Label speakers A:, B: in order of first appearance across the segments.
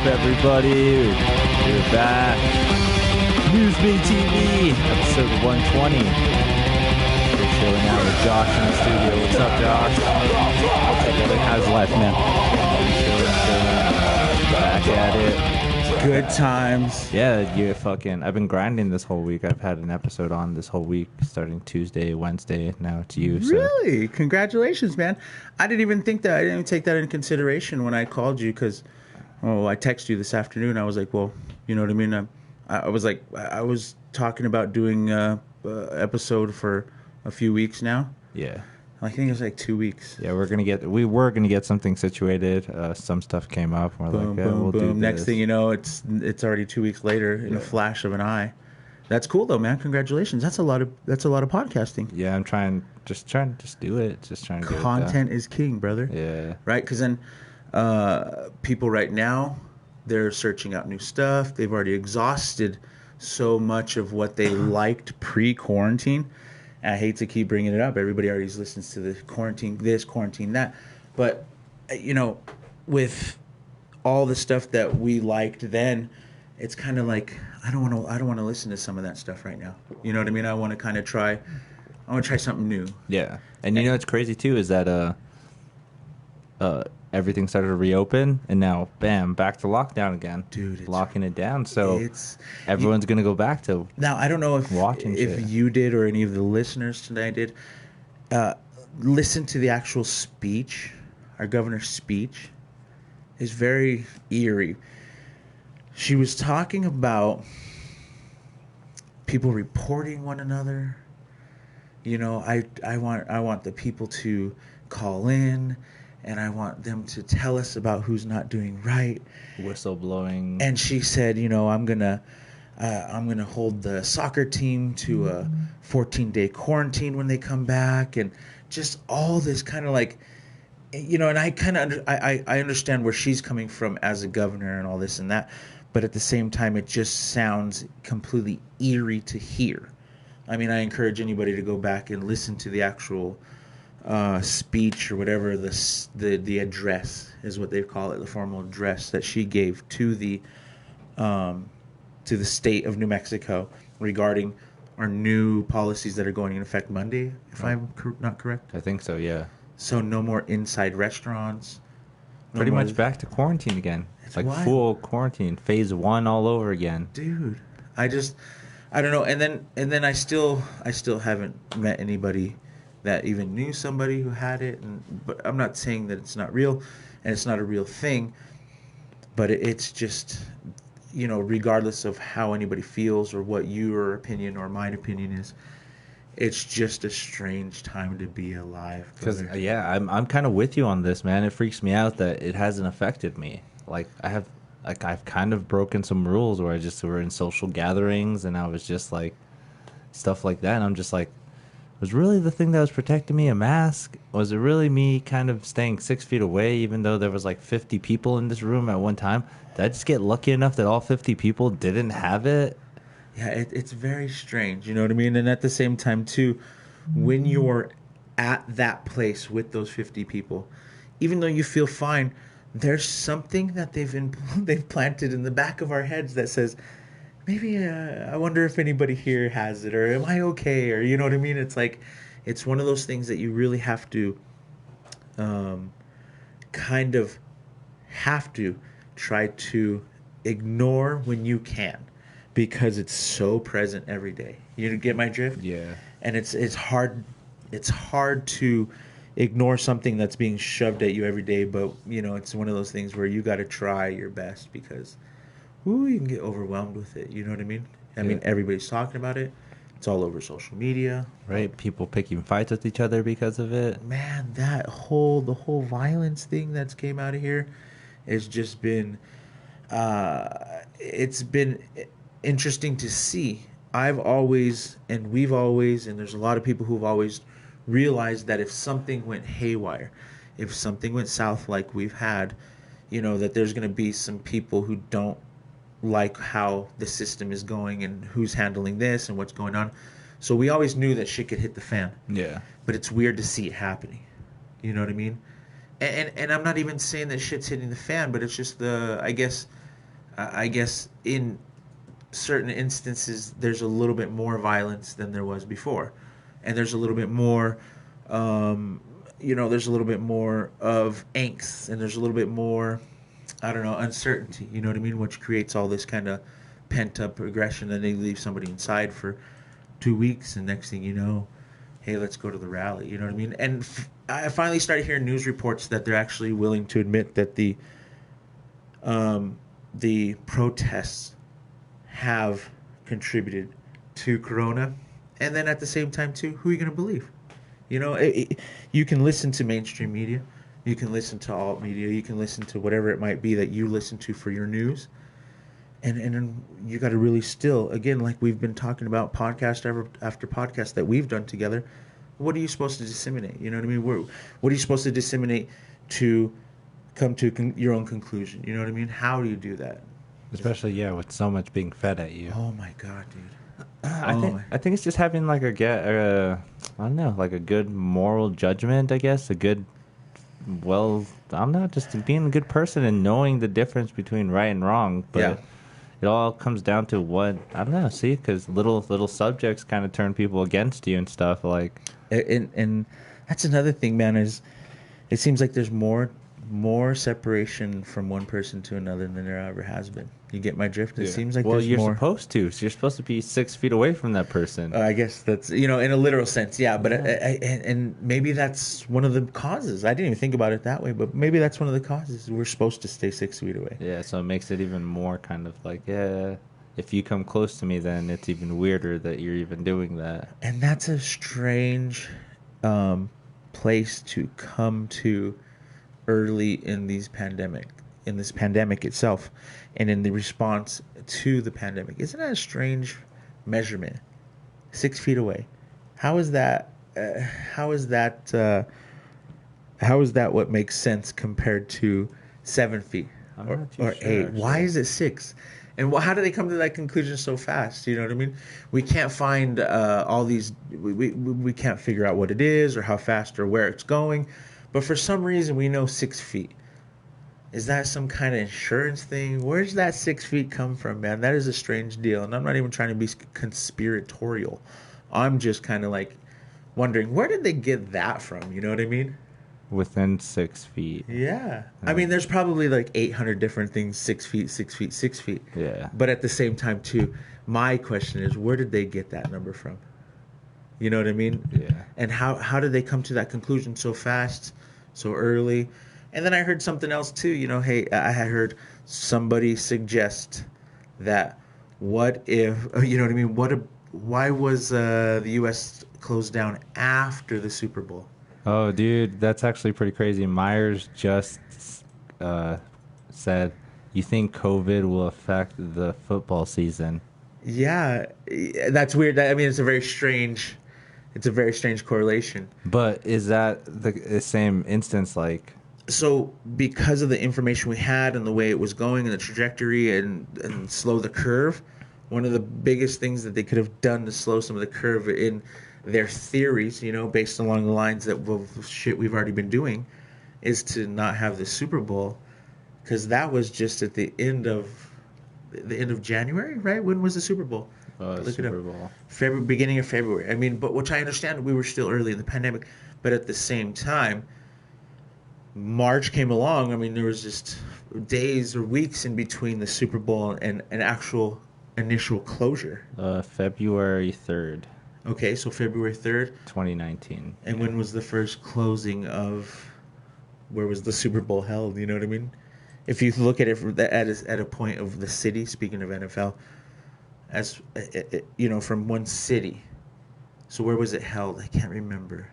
A: everybody? We're back. MuseMe TV, episode 120. We're chilling out with Josh in the studio. What's up, Josh? How's life, man? Chilling. Back at it.
B: Good times.
A: Yeah, I've been grinding this whole week. I've had an episode on this whole week, starting Tuesday, Wednesday. Now it's you. So.
B: Really? Congratulations, man. I didn't even think that. I didn't even take that into consideration when I called you because, I texted you this afternoon. I was like, well, you know what I mean? I was like, I was talking about doing an episode for a few weeks now.
A: Yeah.
B: I think it was like 2 weeks.
A: Yeah, we were gonna get something situated. Some stuff came up. We're
B: Boom,
A: like,
B: boom,
A: we'll
B: boom.
A: do
B: Next
A: this.
B: thing you know, it's already 2 weeks later in a flash of an eye. That's cool though, man. Congratulations. That's a lot of podcasting.
A: Yeah, I'm trying to do it. Just trying to get
B: Content is king, brother.
A: Yeah.
B: Right? Because then people right now, they're searching out new stuff. They've already exhausted so much of what they liked pre-quarantine. And I hate to keep bringing it up. Everybody already listens to the quarantine this, quarantine that. But, with all the stuff that we liked then, it's kind of like I don't want to listen to some of that stuff right now. You know what I mean? I want to kind of try something new.
A: Yeah. And you know what's crazy too is that everything started to reopen, and now, bam, back to lockdown again.
B: Dude, it's
A: locking it down. So everyone's going to go back to
B: now. I don't know if you did or any of the listeners tonight did. Listen to the actual speech. Our governor's speech is very eerie. She was talking about people reporting one another. You know, I want the people to call in. And I want them to tell us about who's not doing right.
A: Whistleblowing.
B: And she said, I'm gonna hold the soccer team to a 14-day quarantine when they come back, and just all this kind of like, and I kind of I understand where she's coming from as a governor and all this and that, but at the same time, it just sounds completely eerie to hear. I mean, I encourage anybody to go back and listen to the actual speech or whatever the address is what they call it, the formal address that she gave to the state of New Mexico regarding our new policies that are going in effect Monday, if I'm not correct.
A: I think so, yeah.
B: So no more inside restaurants.
A: Pretty much back to quarantine again. It's like wild. Full quarantine, phase 1 all over again.
B: Dude, I don't know. And then I still haven't met anybody that even knew somebody who had it, but I'm not saying that it's not real and it's not a real thing, but it's just, regardless of how anybody feels or what your opinion or my opinion is, it's just a strange time to be alive.
A: Because I'm kind of with you on this, man. It freaks me out that it hasn't affected me. I've kind of broken some rules where we're in social gatherings and I was just like stuff like that, and I'm just like, was really the thing that was protecting me a mask? Was it really me kind of staying 6 feet away even though there was like 50 people in this room at one time? Did I just get lucky enough that all 50 people didn't have it?
B: Yeah, it's very strange, you know what I mean? And at the same time too, when you're at that place with those 50 people, even though you feel fine, there's something that they've planted in the back of our heads that says, maybe I wonder if anybody here has it, or am I okay, or you know what I mean? It's like, it's one of those things that you really have to kind of have to try to ignore when you can, because it's so present every day. You get my drift?
A: Yeah.
B: And it's hard to ignore something that's being shoved at you every day, but it's one of those things where you got to try your best, because you can get overwhelmed with it. You know what I mean? I mean, everybody's talking about it. It's all over social media.
A: Right? People picking fights with each other because of it.
B: Man, the whole violence thing that's came out of here has just been, it's been interesting to see. We've always, and there's a lot of people who've always realized that if something went haywire, if something went south like we've had, that there's going to be some people who don't like how the system is going and who's handling this and what's going on. So we always knew that shit could hit the fan.
A: Yeah.
B: But it's weird to see it happening. You know what I mean? And I'm not even saying that shit's hitting the fan, but it's just I guess I guess in certain instances there's a little bit more violence than there was before, and there's a little bit more, there's a little bit more of angst, and there's a little bit more, I don't know, uncertainty. You know what I mean? Which creates all this kind of pent up aggression. Then they leave somebody inside for 2 weeks, and next thing you know, hey, let's go to the rally. You know what I mean? And I finally started hearing news reports that they're actually willing to admit that the protests have contributed to Corona. And then at the same time, too, who are you going to believe? You know, you can listen to mainstream media. You can listen to alt media. You can listen to whatever it might be that you listen to for your news. And you got to really still, again, like we've been talking about podcast after podcast that we've done together, what are you supposed to disseminate? You know what I mean? What are you supposed to disseminate to come to your own conclusion? You know what I mean? How do you do that?
A: Especially, yeah, with so much being fed at you.
B: Oh, my God, dude.
A: I think it's just having like I don't know, like a good moral judgment, I guess. I don't know, just being a good person and knowing the difference between right and wrong. But
B: Yeah.
A: it all comes down to what, I don't know, see, because little subjects kind of turn people against you and stuff. Like,
B: And that's another thing, man, is it seems like there's more separation from one person to another than there ever has been. You get my drift? It seems like there's
A: you're
B: more.
A: supposed to. So you're supposed to be 6 feet away from that person.
B: I guess that's, in a literal sense, yeah. But and maybe that's one of the causes. I didn't even think about it that way, but maybe that's one of the causes. We're supposed to stay 6 feet away.
A: Yeah, so it makes it even more kind of like, yeah, if you come close to me, then it's even weirder that you're even doing that.
B: And that's a strange place to come to early in this pandemic itself, and in the response to the pandemic. Isn't that a strange measurement? 6 feet away. How is that? How is that what makes sense compared to 7 feet or 8? Why is it 6? And how do they come to that conclusion so fast? You know what I mean? We can't find all these. We can't figure out what it is or how fast or where it's going. But for some reason, we know 6 feet. Is that some kind of insurance thing? Where's that 6 feet come from, man? That is a strange deal. And I'm not even trying to be conspiratorial. I'm just kind of like wondering, where did they get that from? You know what I mean?
A: Within 6 feet.
B: Yeah. I mean, there's probably like 800 different things, 6 feet, 6 feet, 6 feet.
A: Yeah.
B: But at the same time, too, my question is, where did they get that number from? You know what I mean?
A: Yeah.
B: And how did they come to that conclusion so fast, so early? And then I heard something else too. Hey, I had heard somebody suggest that what if, you know what I mean? Why was the U.S. closed down after the Super Bowl?
A: Oh, dude, that's actually pretty crazy. Myers just said, you think COVID will affect the football season?
B: Yeah, that's weird. I mean, it's a very strange correlation.
A: But is that the same instance, like...
B: So because of the information we had and the way it was going and the trajectory and slow the curve, one of the biggest things that they could have done to slow some of the curve in their theories, based along the lines of shit we've already been doing, is to not have the Super Bowl, because that was just at the end of January, right? When was the Super Bowl?
A: Super Bowl.
B: Beginning of February. I mean, but which I understand we were still early in the pandemic, but at the same time, March came along. I mean, there was just days or weeks in between the Super Bowl and an actual initial closure.
A: February 3rd.
B: Okay, so February 3rd.
A: 2019.
B: And when was the first closing of where was the Super Bowl held? You know what I mean? If you look at it at a point of the city, speaking of NFL, as from one city. So where was it held? I can't remember.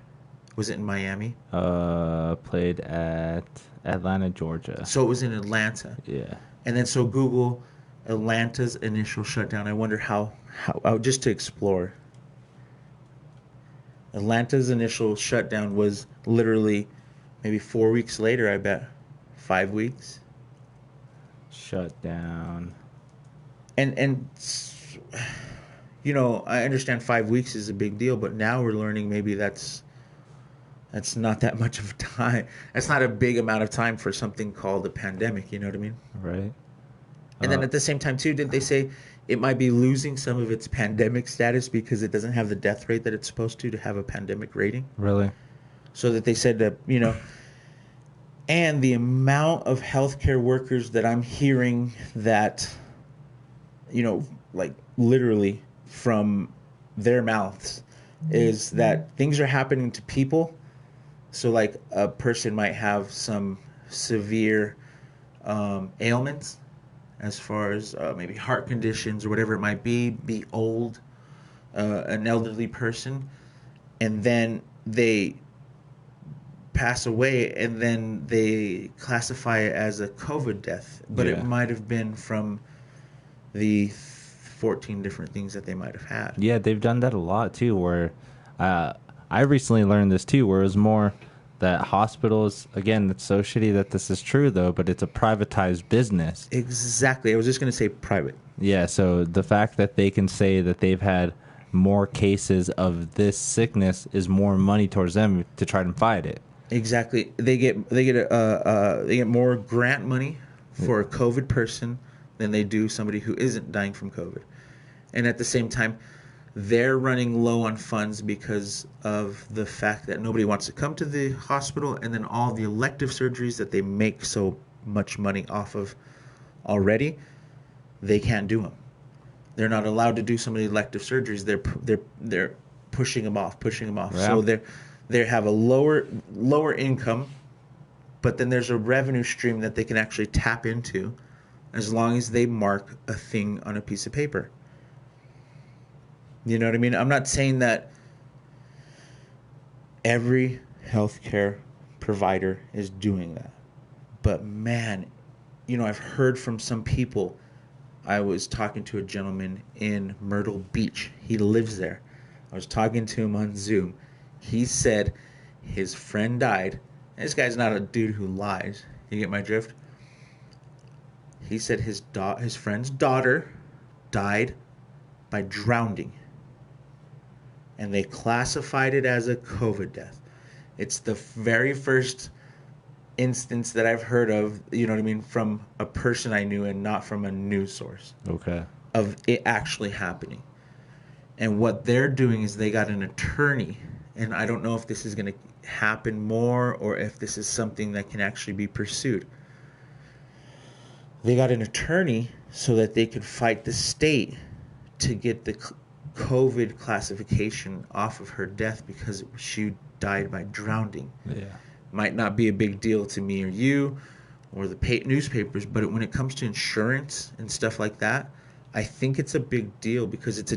B: Was it in Miami?
A: Played at Atlanta, Georgia.
B: So it was in Atlanta.
A: Yeah.
B: And then so Google Atlanta's initial shutdown. I wonder how just to explore. Atlanta's initial shutdown was literally maybe 4 weeks later, I bet. 5 weeks.
A: Shut down.
B: And I understand 5 weeks is a big deal, but now we're learning maybe that's not that much of time. That's not a big amount of time for something called a pandemic. You know what I mean?
A: Right.
B: And then at the same time, too, didn't they say it might be losing some of its pandemic status because it doesn't have the death rate that it's supposed to have a pandemic rating?
A: Really?
B: So that they said that, and the amount of healthcare workers that I'm hearing that, like literally from their mouths is that things are happening to people. So like a person might have some severe ailments as far as maybe heart conditions or whatever it might be old, an elderly person, and then they pass away and then they classify it as a COVID death, but it might have been from the 14 different things that they might have had.
A: Yeah, they've done that a lot too, where I recently learned this too, where it was more that hospitals, again, it's so shitty that this is true though, but it's a privatized business.
B: Exactly. I was just going to say private.
A: Yeah, so the fact that they can say that they've had more cases of this sickness is more money towards them to try and fight it.
B: Exactly. They get more grant money for a COVID person than they do somebody who isn't dying from COVID. And at the same time, they're running low on funds because of the fact that nobody wants to come to the hospital, and then all the elective surgeries that they make so much money off of already, they can't do them. They're not allowed to do some of the elective surgeries. They're pushing them off. Yeah. So they have a lower income, but then there's a revenue stream that they can actually tap into as long as they mark a thing on a piece of paper. You know what I mean? I'm not saying that every healthcare provider is doing that. But man, I've heard from some people. I was talking to a gentleman in Myrtle Beach. He lives there. I was talking to him on Zoom. He said his friend died. This guy's not a dude who lies. You get my drift? He said his friend's daughter died by drowning. And they classified it as a COVID death. It's the very first instance that I've heard of, from a person I knew and not from a news source.
A: Okay.
B: Of it actually happening. And what they're doing is they got an attorney, and I don't know if this is going to happen more or if this is something that can actually be pursued. They got an attorney so that they could fight the state to get the COVID classification off of her death because she died by drowning.
A: Yeah.
B: Might not be a big deal to me or you or the newspapers, but when it comes to insurance and stuff like that, I think it's a big deal because it's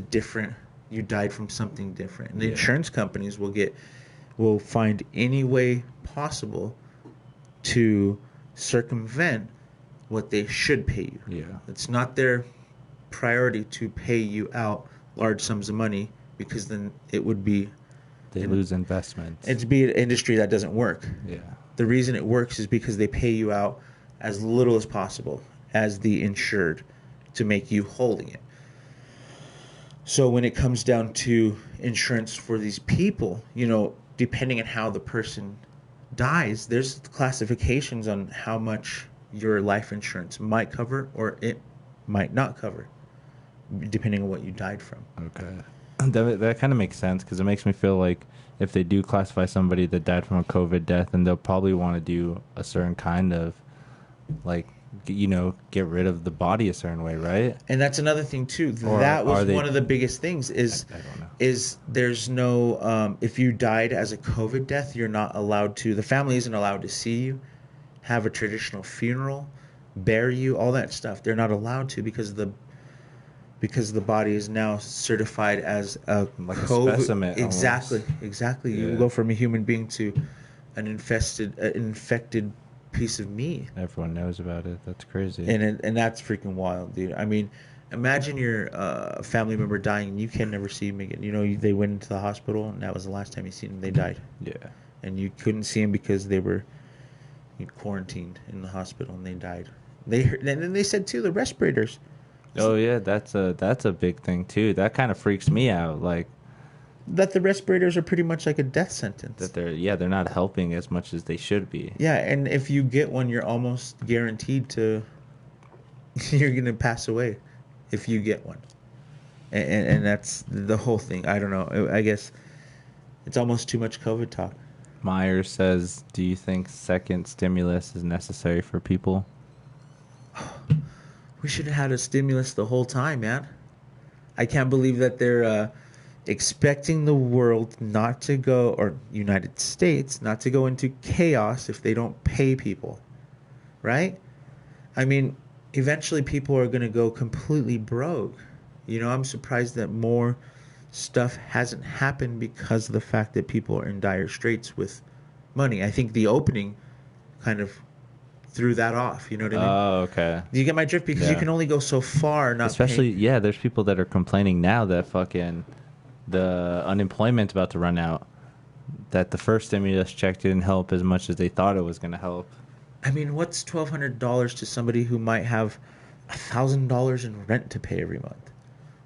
B: you died from something different. And the insurance companies will find any way possible to circumvent what they should pay you.
A: Yeah.
B: It's not their priority to pay you out large sums of money because then it would be...
A: They lose investment.
B: It'd be an industry that doesn't work.
A: Yeah.
B: The reason it works is because they pay you out as little as possible as the insured to make you holding it. So when it comes down to insurance for these people, depending on how the person dies, there's classifications on how much your life insurance might cover or it might not cover, depending on what you died from.
A: Okay. That kind of makes sense because it makes me feel like if they do classify somebody that died from a COVID death, then they'll probably want to do a certain kind of, get rid of the body a certain way, right?
B: And that's another thing too. That was one of the biggest things I don't know. Is there's no, if you died as a COVID death, you're not allowed to, the family isn't allowed to see you, have a traditional funeral, bury you, all that stuff. They're not allowed to because the body is now certified as a COVID
A: specimen.
B: Exactly.
A: Yeah.
B: You go from a human being to an infected piece of meat.
A: Everyone knows about it. That's crazy.
B: And that's freaking wild, dude. I mean, imagine your family member dying and you can never see him again. They went into the hospital and that was the last time you seen them. They died.
A: Yeah. And
B: you couldn't see them because they were quarantined in the hospital and they died. And then they said too, the respirators.
A: Oh yeah, that's a big thing too. That kind of freaks me out. Like
B: that the respirators are pretty much like a death sentence.
A: That they're not helping as much as they should be.
B: Yeah, and if you get one, you're almost guaranteed to you're gonna pass away if you get one, and that's the whole thing. I don't know. I guess it's almost too much COVID talk.
A: Myers says, do you think second stimulus is necessary for people?
B: We should have had a stimulus the whole time, man. I can't believe that they're expecting the world not to go, or United States not to go into chaos if they don't pay people, right? I mean, eventually people are going to go completely broke. You know, I'm surprised that more stuff hasn't happened because of the fact that people are in dire straits with money. I think the opening kind of threw that off. You know what I mean?
A: Oh, okay.
B: Do you get my drift? Because you can only go so far. Not
A: especially, there's people that are complaining now that fucking the unemployment's about to run out. That the first stimulus check didn't help as much as they thought it was going to help.
B: I mean, what's $1,200 to somebody who might have $1,000 in rent to pay every month?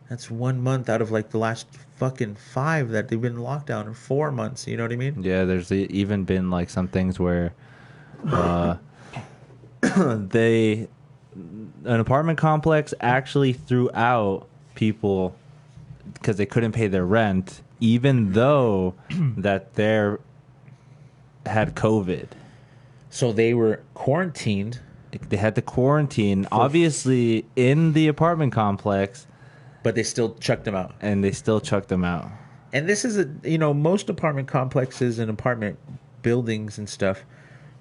B: That's 1 month out of like the last fucking 5 that they've been in lockdown, or 4 months. You know what I mean?
A: Yeah, there's even been like some things where an apartment complex actually threw out people because they couldn't pay their rent, even though that they had COVID.
B: So they were quarantined.
A: They had to quarantine, obviously, in the apartment complex.
B: But they still chucked them out.
A: And they still chucked them out.
B: And this is most apartment complexes and apartment buildings and stuff.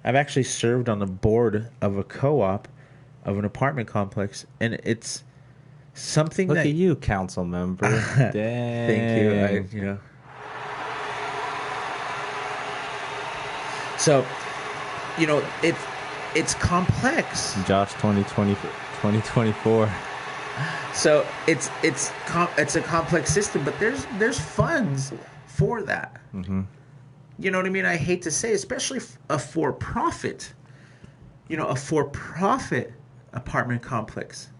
B: I've actually served on the board of a co-op of an apartment complex, and it's something
A: Look at you, council member. Dang.
B: Thank you. So, it's complex.
A: Josh 2024.
B: So it's a complex system, but there's funds for that.
A: Mm-hmm.
B: You know what I mean? I hate to say, especially a for-profit. A for-profit apartment complex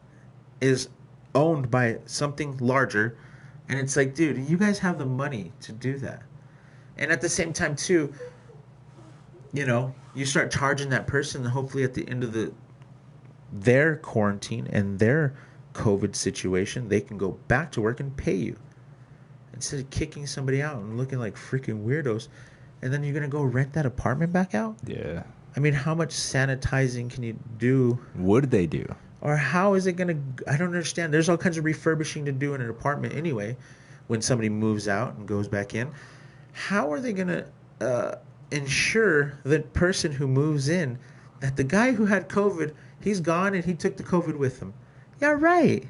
B: is owned by something larger, and it's like, dude, you guys have the money to do that. And at the same time, too, you start charging that person, and hopefully at the end of their quarantine and their COVID situation, they can go back to work and pay you instead of kicking somebody out and looking like freaking weirdos. And then you're going to go rent that apartment back out?
A: Yeah.
B: I mean, how much sanitizing can you do?
A: Would they do?
B: Or how is it going to... I don't understand. There's all kinds of refurbishing to do in an apartment anyway when somebody moves out and goes back in. How are they going to ensure the person who moves in that the guy who had COVID, he's gone and he took the COVID with him? Yeah, right.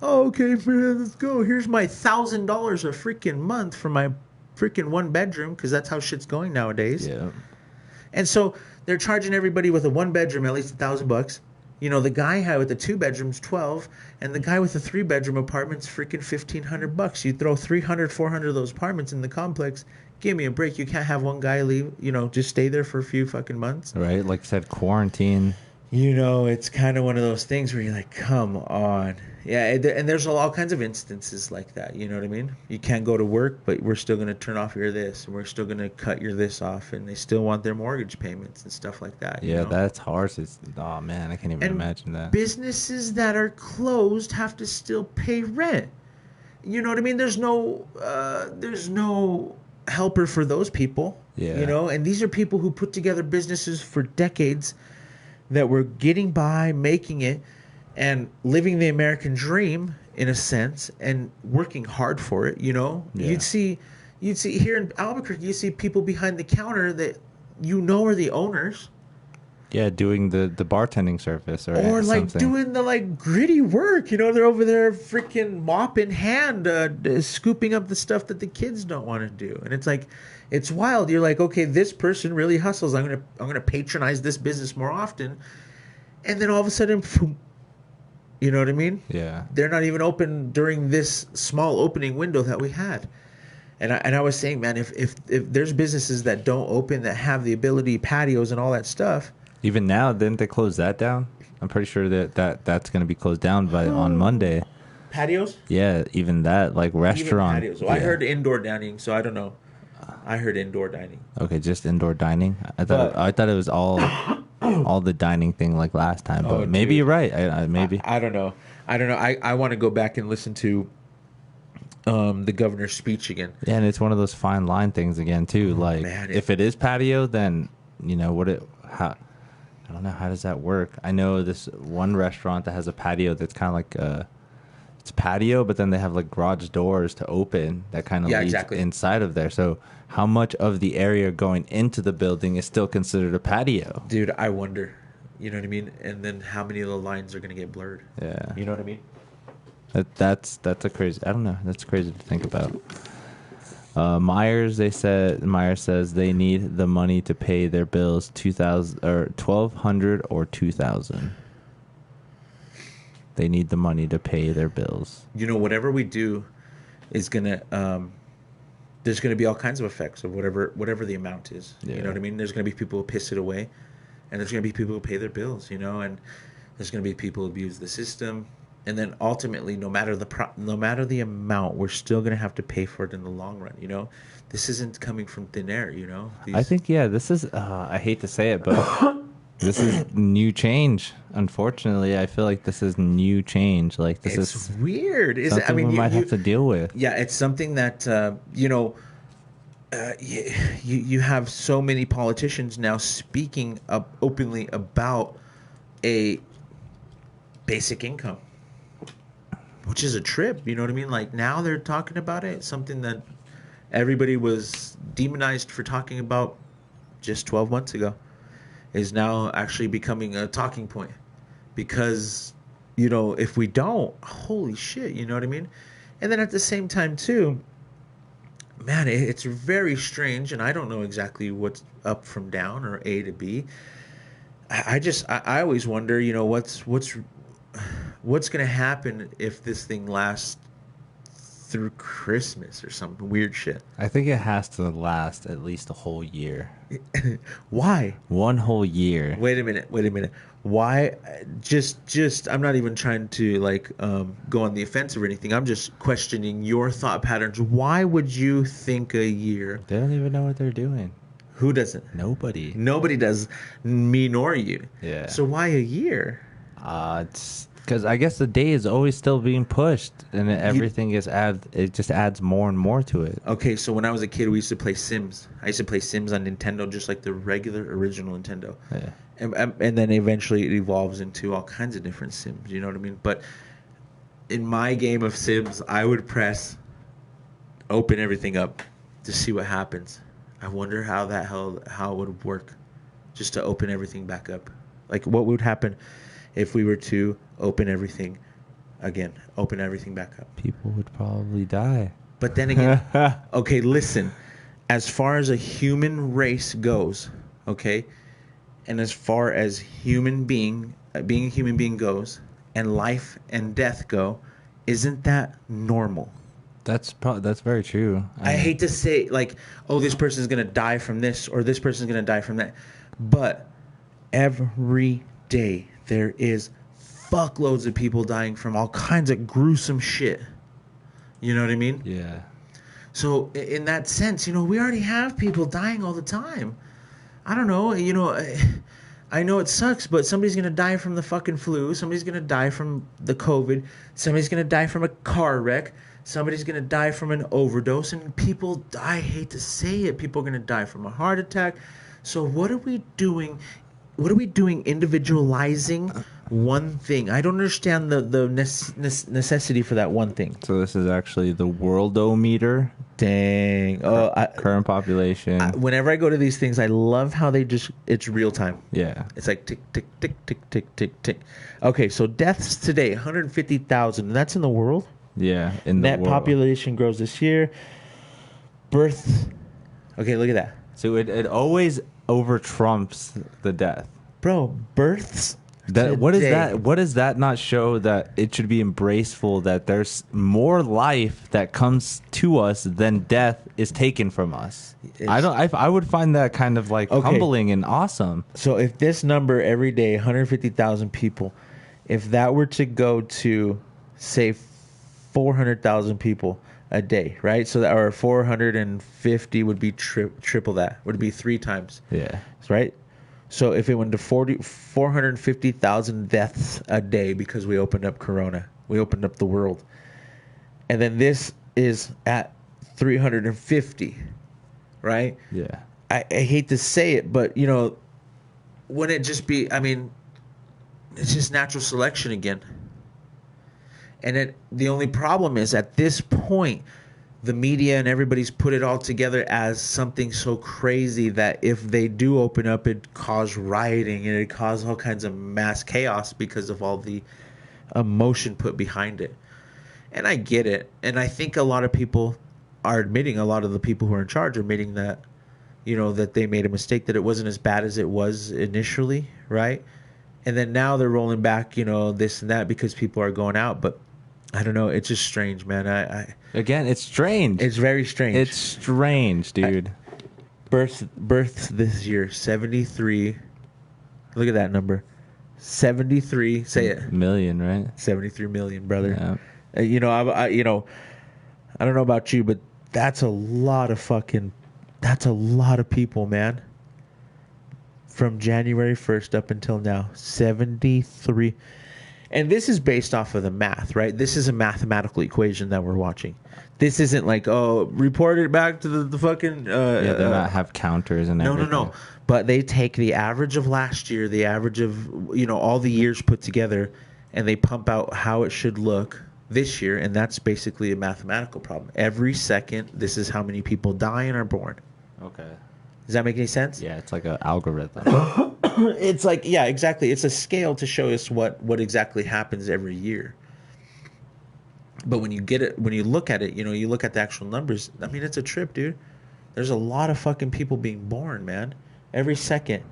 B: Oh, okay, man, let's go. Here's my $1,000 a freaking month for my freaking 1 bedroom, because that's how shit's going nowadays.
A: Yeah.
B: And so they're charging everybody with a 1 bedroom at least $1,000. The guy with the 2 bedrooms, 12, and the guy with the 3 bedroom apartment's freaking $1,500. You throw 300, 400 of those apartments in the complex. Give me a break. You can't have one guy leave. Just stay there for a few fucking months.
A: Right, like I said, quarantine.
B: It's kind of one of those things where you're like, come on. Yeah, and there's all kinds of instances like that. You know what I mean? You can't go to work, but we're still going to turn off your this, and we're still going to cut your this off, and they still want their mortgage payments and stuff like that.
A: Yeah, that's harsh. Oh, man, I can't even imagine that.
B: Businesses that are closed have to still pay rent. You know what I mean? There's no helper for those people.
A: Yeah.
B: And these are people who put together businesses for decades that were getting by, making it, and living the American dream in a sense, and working hard for it.
A: Yeah.
B: You'd see here in Albuquerque, you see people behind the counter that are the owners.
A: Yeah, doing the bartending service
B: or like
A: something.
B: Doing the gritty work. They're over there freaking mop in hand, scooping up the stuff that the kids don't want to do. And it's like, it's wild. You're like, okay, this person really hustles. I'm gonna patronize this business more often. And then all of a sudden, you know what I mean?
A: Yeah.
B: They're not even open during this small opening window that we had. And I was saying, man, if there's businesses that don't open, that have the ability, patios and all that stuff.
A: Even now, didn't they close that down? I'm pretty sure that's going to be closed down on Monday.
B: Patios?
A: Yeah, even that, like restaurant.
B: Even patios. Well, I heard indoor dining, so I don't know. I heard indoor dining.
A: Okay, just indoor dining. I thought it was all all the dining thing like last time. But
B: Oh,
A: maybe
B: dude.
A: you're right. Maybe.
B: I don't know. I want to go back and listen to the governor's speech again.
A: Yeah, and it's one of those fine line things again too. Like
B: man,
A: if it is patio, then how I don't know, how does that work? I know this one restaurant that has a patio that's kind of like it's patio, but then they have like garage doors to open that kind of leads inside of there. So how much of the area going into the building is still considered a patio?
B: Dude, I wonder. You know what I mean? And then how many of the lines are going to get blurred?
A: Yeah.
B: You know what I mean?
A: That's a crazy. I don't know. That's crazy to think about. Myers says they need the money to pay their bills, 2,000 or 1,200 or 2,000. They need the money to pay their bills.
B: You know, whatever we do is gonna there's gonna be all kinds of effects of whatever the amount is.
A: Yeah.
B: You know what I mean? There's gonna be people who piss it away, and there's gonna be people who pay their bills. You know, and there's gonna be people who abuse the system. And then ultimately, no matter the amount, we're still gonna have to pay for it in the long run. You know, this isn't coming from thin air. You know,
A: I think this is. I hate to say it, but this is new change. Unfortunately, I feel like this is new change. Like this is
B: weird. Is
A: something we might have to deal with.
B: Yeah, it's something that you have so many politicians now speaking openly about a basic income, which is a trip. You know what I mean? Like now they're talking about it. Something that everybody was demonized for talking about just 12 months ago is now actually becoming a talking point. Because, if we don't, holy shit, you know what I mean? And then at the same time, too, man, it's very strange, and I don't know exactly what's up from down or A to B. I always wonder, what's going to happen if this thing lasts through Christmas or some weird shit.
A: I think it has to last at least a whole year.
B: Why?
A: One whole year.
B: Wait a minute. Why? Just I'm not even trying to go on the offensive or anything. I'm just questioning your thought patterns. Why would you think a year?
A: They don't even know what they're doing.
B: Who doesn't?
A: Nobody.
B: Nobody does, me nor you.
A: Yeah.
B: So why a year?
A: It's because I guess the day is always still being pushed, and everything it just adds more and more to it.
B: Okay, so when I was a kid, we used to play Sims. I used to play Sims on Nintendo, just like the regular original Nintendo.
A: Yeah.
B: And then eventually it evolves into all kinds of different Sims. You know what I mean? But in my game of Sims, I would press open everything up to see what happens. I wonder how it would work, just to open everything back up. Like what would happen if we were to open everything back up?
A: People would probably die.
B: But then again, okay, listen. As far as a human race goes, okay, and as far as being a human being goes, and life and death go, isn't that normal?
A: That's very true.
B: I hate to say this person's gonna die from this or this person's gonna die from that, but every day there is fuckloads of people dying from all kinds of gruesome shit. You know what I mean?
A: Yeah.
B: So in that sense, we already have people dying all the time. I don't know, I know it sucks, but somebody's going to die from the fucking flu. Somebody's going to die from the COVID. Somebody's going to die from a car wreck. Somebody's going to die from an overdose. And people, I hate to say it, people are going to die from a heart attack. So what are we doing? What are we doing individualizing one thing? I don't understand the necessity for that one thing.
A: So this is actually the worldometer.
B: Dang.
A: Current population.
B: Whenever I go to these things, I love how it's real time.
A: Yeah.
B: It's like tick, tick, tick, tick, tick, tick, tick. Okay, so deaths today, 150,000. That's in the world?
A: Yeah, in the
B: world.
A: world.
B: Net population grows this year. Birth. Okay, look at that.
A: So it always over trumps the death.
B: Bro, births.
A: What is that? What does that not show that it should be embraceful that there's more life that comes to us than death is taken from us? I would find that kind of humbling and awesome.
B: So if this number every day, 150,000 people, if that were to go to say 400,000 people a day, right? So that our 450 would be triple that. Would be 3 times.
A: Yeah.
B: Right? So if it went to 450,000 deaths a day because we opened up Corona, we opened up the world. And then this is at 350, right?
A: Yeah.
B: I hate to say it, but, you know, wouldn't it just be, I mean, it's just natural selection again. And the only problem is at this point, the media and everybody's put it all together as something so crazy that if they do open up, it cause rioting and it cause all kinds of mass chaos because of all the emotion put behind it. And I get it. And I think a lot of people are admitting, a lot of the people who are in charge are admitting that, you know, that they made a mistake, that it wasn't as bad as it was initially, right? And then now they're rolling back, you know, this and that because people are going out. But I don't know. It's just strange, man.
A: Again, it's strange.
B: It's very strange.
A: It's strange, dude.
B: Births this year, 73. Look at that number. 73. Say it.
A: Million, right?
B: 73 million, brother.
A: Yeah.
B: You know, I don't know about you, but that's a lot of people, man. From January 1st up until now, 73. And this is based off of the math, right? This is a mathematical equation that we're watching. This isn't like, oh, report it back to the fucking...
A: yeah, they not have counters and everything.
B: No. But they take the average of last year, the average of, you know, all the years put together, and they pump out how it should look this year, and that's basically a mathematical problem. Every second, this is how many people die and are born.
A: Okay.
B: Does that make any sense?
A: Yeah, it's like an algorithm.
B: It's like, yeah, exactly. It's a scale to show us what exactly happens every year. But when you get it, when you look at it, you know, you look at the actual numbers. I mean, it's a trip, dude. There's a lot of fucking people being born, man. Every second.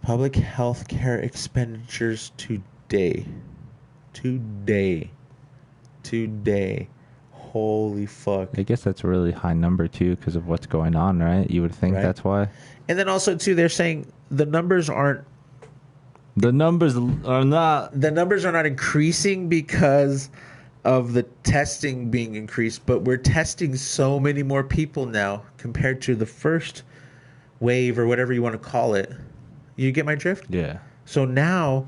B: Public health care expenditures today. Holy fuck.
A: I guess that's a really high number, too, because of what's going on, right? You would think that's why.
B: And then also, too, they're saying the numbers aren't...
A: The numbers are not...
B: The numbers are not increasing because of the testing being increased, but we're testing so many more people now compared to the first wave or whatever you want to call it. You get my drift?
A: Yeah.
B: So now...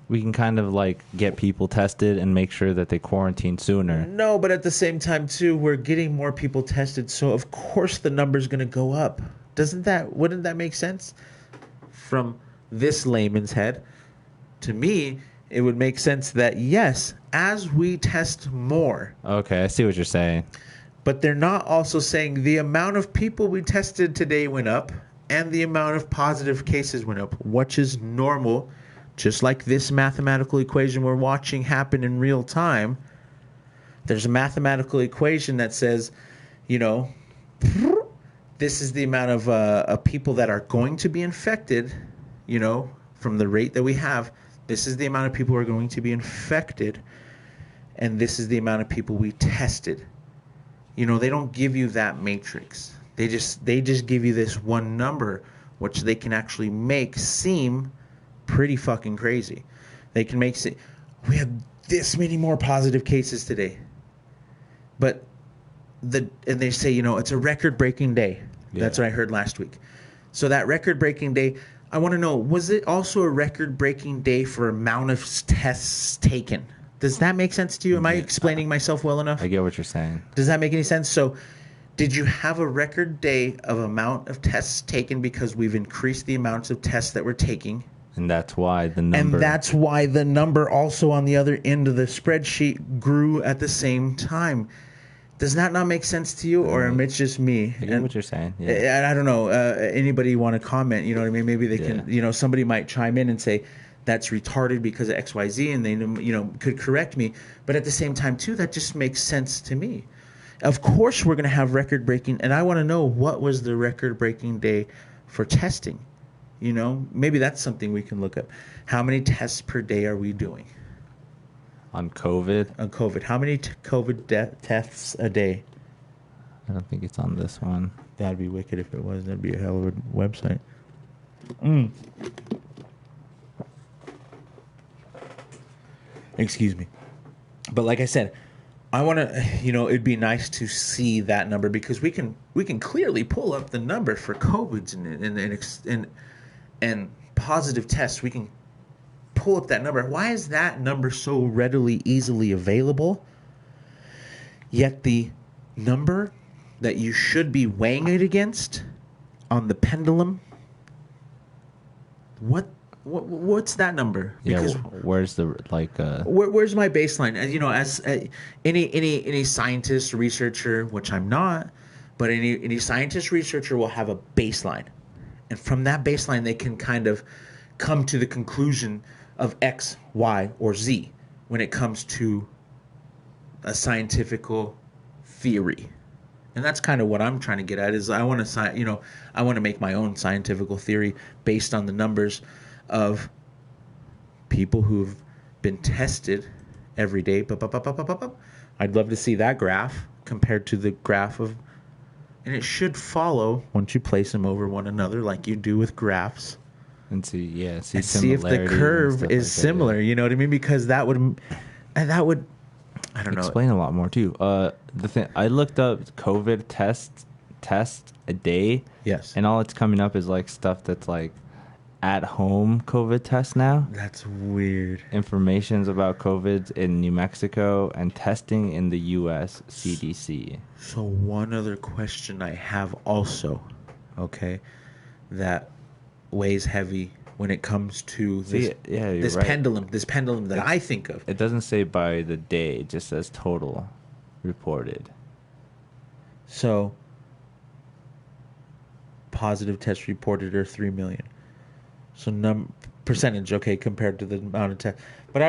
A: We can kind of like get people tested and make sure that they quarantine sooner.
B: No, but at the same time too, we're getting more people tested, so of course the number's going to go up. Wouldn't that make sense? From this layman's head, to me, it would make sense that yes, as we test more.
A: Okay, I see what you're saying.
B: But they're not also saying the amount of people we tested today went up and the amount of positive cases went up, which is normal. Just like this mathematical equation we're watching happen in real time, there's a mathematical equation that says, you know, this is the amount of people that are going to be infected, you know, from the rate that we have. This is the amount of people who are going to be infected, and this is the amount of people we tested. You know, they don't give you that matrix. They just give you this one number, which they can actually make seem pretty fucking crazy. They can make it, we have this many more positive cases today, but and they say, you know, it's a record-breaking day. Yeah. That's what I heard last week. So that record-breaking day, I want to know, was it also a record-breaking day for amount of tests taken? Does that make sense to you? Am I explaining myself well enough?
A: I get what you're saying.
B: Does that make any sense? So did you have a record day of amount of tests taken because we've increased the amounts of tests that we're taking?
A: And that's why the number...
B: And that's why the number also on the other end of the spreadsheet grew at the same time. Does that not make sense to you, or it's just me?
A: I get what you're saying. Yeah.
B: I don't know. Anybody want to comment? You know what I mean? Maybe they can, you know, somebody might chime in and say, that's retarded because of XYZ, and they, you know, could correct me. But at the same time, too, that just makes sense to me. Of course we're going to have record-breaking, and I want to know what was the record-breaking day for testing. You know, maybe that's something we can look up. How many tests per day are we doing?
A: On COVID?
B: On COVID. How many COVID tests a day?
A: I don't think it's on this one.
B: That'd be wicked if it was. That'd be a hell of a website. Excuse me. But like I said, I want to, you know, it'd be nice to see that number because we can clearly pull up the number for COVIDs and positive tests, we can pull up that number. Why is that number so readily, easily available? Yet the number that you should be weighing it against on the pendulum, what's that number?
A: Because where's the
B: where's my baseline? As you know, as any scientist, researcher, which I'm not, but any scientist, researcher will have a baseline, and from that baseline they can kind of come to the conclusion of X, Y, or Z when it comes to a scientific theory. And that's kind of what I'm trying to get at, is I want to make my own scientific theory based on the numbers of people who've been tested every day. I'd love to see that graph compared to the graph of, and it should follow once you place them over one another like you do with graphs.
A: And see if
B: the curve is similar. You know what I mean? Because that would I don't know.
A: Explain a lot more too. The thing I looked up COVID test a day.
B: Yes.
A: And all it's coming up is like stuff that's like at home COVID test now.
B: That's weird.
A: Information's about COVID in New Mexico and testing in the U.S. CDC.
B: So one other question I have also, okay, that weighs heavy when it comes to this pendulum that I think of.
A: It doesn't say by the day; it just says total reported.
B: So positive tests reported are 3 million. So percentage, okay, compared to the amount of tests. But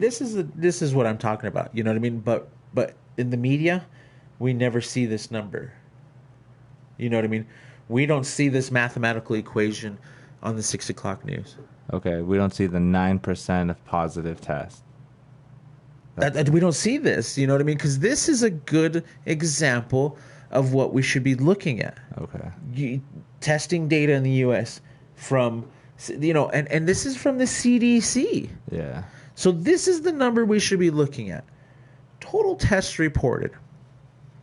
B: this is what I'm talking about. You know what I mean? But in the media, we never see this number. You know what I mean? We don't see this mathematical equation on the 6 o'clock news.
A: Okay, we don't see the 9% of positive tests.
B: We don't see this, you know what I mean? Because this is a good example of what we should be looking at.
A: Okay.
B: Testing data in the U.S. from, and this is from the CDC.
A: Yeah.
B: So this is the number we should be looking at. Total tests reported.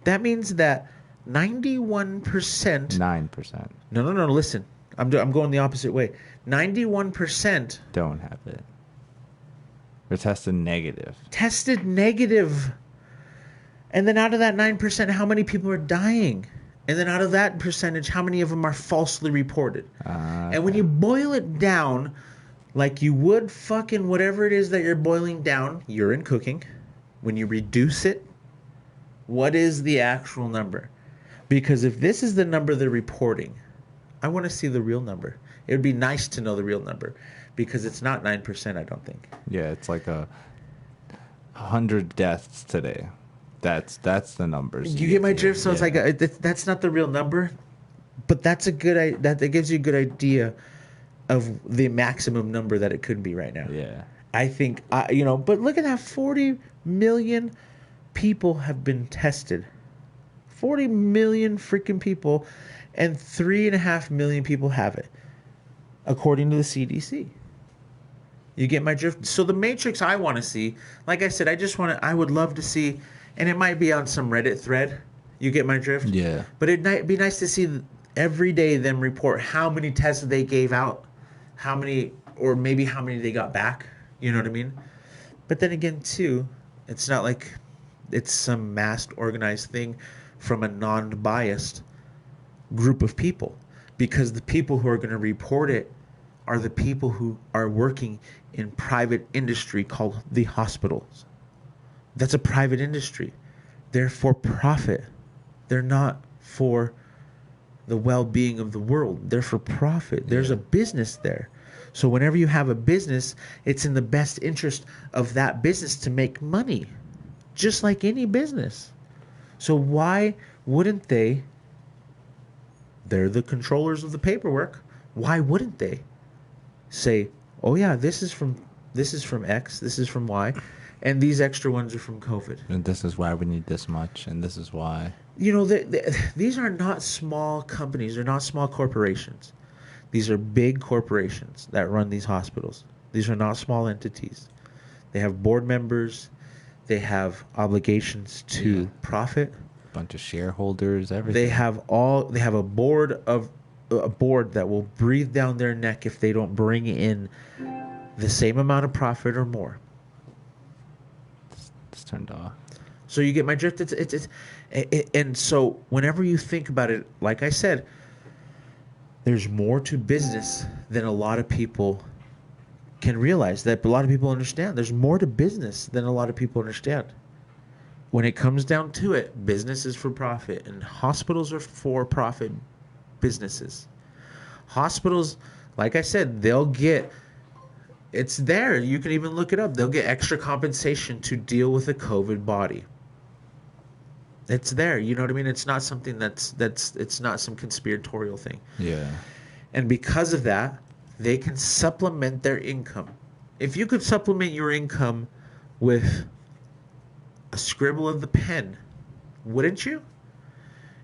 B: That means that 91%.
A: 9%.
B: No, listen. I'm going the opposite way. 91%
A: don't have it. They're tested negative.
B: And then out of that 9%, how many people are dying? And then out of that percentage, how many of them are falsely reported? And when you boil it down, like you would fucking whatever it is that you're boiling down, urine cooking, when you reduce it, what is the actual number? Because if this is the number they're reporting, I want to see the real number. It would be nice to know the real number, because it's not 9%, I don't think.
A: Yeah, it's like 100 deaths today. That's the numbers.
B: You get my drift? So it's like that's not the real number, but that's that gives you a good idea of the maximum number that it could be right now.
A: Yeah.
B: I think but look at that, 40 million people have been tested. 40 million freaking people, and 3.5 million people have it, according to the CDC. You get my drift? So the matrix I want to see, like I said, I would love to see, and it might be on some Reddit thread. You get my drift?
A: Yeah.
B: But it'd be nice to see every day them report how many tests they gave out, how many they got back. You know what I mean? But then again, too, it's not like it's some massed organized thing from a non-biased group of people, because the people who are going to report it are the people who are working in private industry called the hospitals. That's a private industry. They're for profit. They're not for the well-being of the world. They're for profit. There's a business there. So whenever you have a business, it's in the best interest of that business to make money, just like any business. So why wouldn't they? They're the controllers of the paperwork. Why wouldn't they say, "Oh yeah, this is from X, this is from Y, and these extra ones are from COVID.
A: And this is why we need this much, and this is why."
B: These are not small companies. They're not small corporations. These are big corporations that run these hospitals. These are not small entities. They have board members. They have obligations to profit.
A: Bunch of shareholders, everything.
B: They have a board of a board that will breathe down their neck if they don't bring in the same amount of profit or more.
A: It's turned off.
B: So you get my drift. And so whenever you think about it, like I said, there's more to business than a lot of people can realize, that a lot of people understand. There's more to business than a lot of people understand. When it comes down to it, business is for profit, and hospitals are for profit businesses. Hospitals, like I said, they'll get, it's there. You can even look it up. They'll get extra compensation to deal with a COVID body. It's there. You know what I mean? It's not something that's it's not some conspiratorial thing.
A: Yeah.
B: And because of that, they can supplement their income. If you could supplement your income with a scribble of the pen, wouldn't you?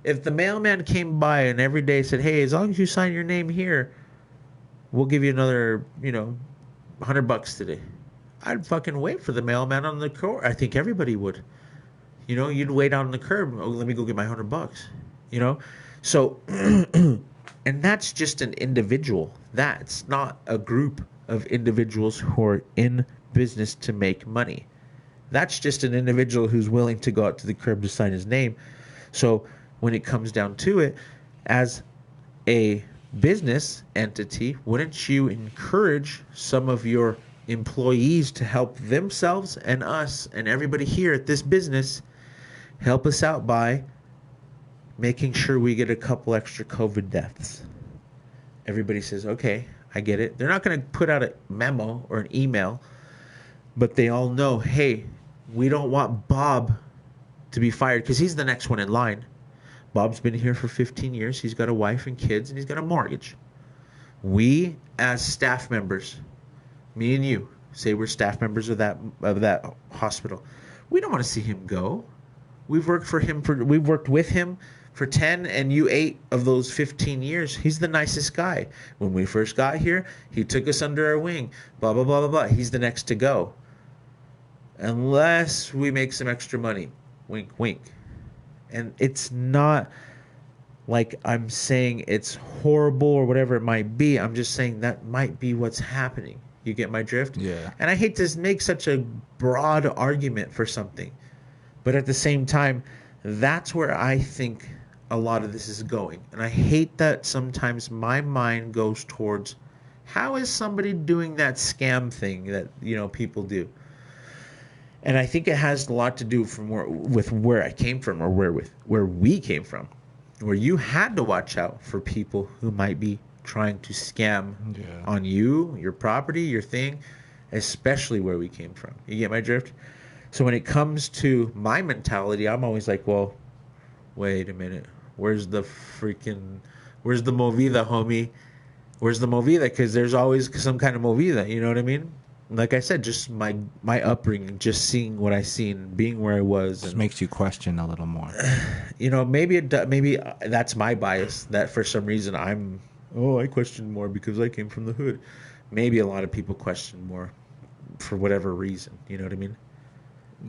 B: If the mailman came by and every day said, "Hey, as long as you sign your name here, we'll give you another, $100 today," I'd fucking wait for the mailman on the court. I think everybody would. You'd wait out on the curb. Oh, let me go get my $100. So, and that's just an individual. That's not a group of individuals who are in business to make money. That's just an individual who's willing to go out to the curb to sign his name. So when it comes down to it, as a business entity, wouldn't you encourage some of your employees to help themselves and us and everybody here at this business help us out by making sure we get a couple extra COVID deaths? Everybody says, okay, I get it. They're not going to put out a memo or an email, but they all know, hey, we don't want Bob to be fired because he's the next one in line. Bob's been here for 15 years. He's got a wife and kids, and he's got a mortgage. We, as staff members, me and you, say we're staff members of that hospital. We don't want to see him go. We've worked with him for 10 and you 8 of those 15 years. He's the nicest guy. When we first got here, he took us under our wing. Blah, blah, blah, blah, blah. He's the next to go. Unless we make some extra money. Wink, wink. And it's not like I'm saying it's horrible or whatever it might be. I'm just saying that might be what's happening. You get my drift?
A: Yeah.
B: And I hate to make such a broad argument for something. But at the same time, that's where I think a lot of this is going. And I hate that sometimes my mind goes towards, how is somebody doing that scam thing that, people do? And I think it has a lot to do with where I came from, or where we came from, where you had to watch out for people who might be trying to scam on you, your property, your thing, especially where we came from. You get my drift? So when it comes to my mentality, I'm always like, well, wait a minute. Where's the movida, homie? Where's the movida? Because there's always some kind of movida, you know what I mean? Like I said, just my upbringing, just seeing what I seen, being where I was.
A: Just makes you question a little more.
B: Maybe that's my bias, that for some reason I question more because I came from the hood. Maybe a lot of people question more for whatever reason, you know what I mean?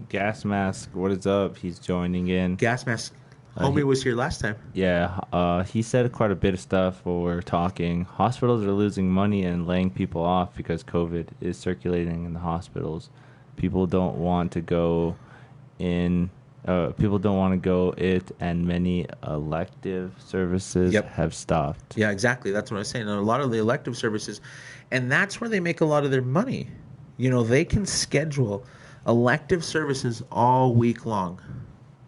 A: Gas Mask, what is up? He's joining in.
B: Gas Mask, homie was here last time.
A: Yeah, he said quite a bit of stuff while we were talking. Hospitals are losing money and laying people off because COVID is circulating in the hospitals. People don't want to go in. People don't want to go it, and many elective services have stopped.
B: Yeah, exactly. That's what I was saying. A lot of the elective services, and that's where they make a lot of their money. They can schedule elective services all week long.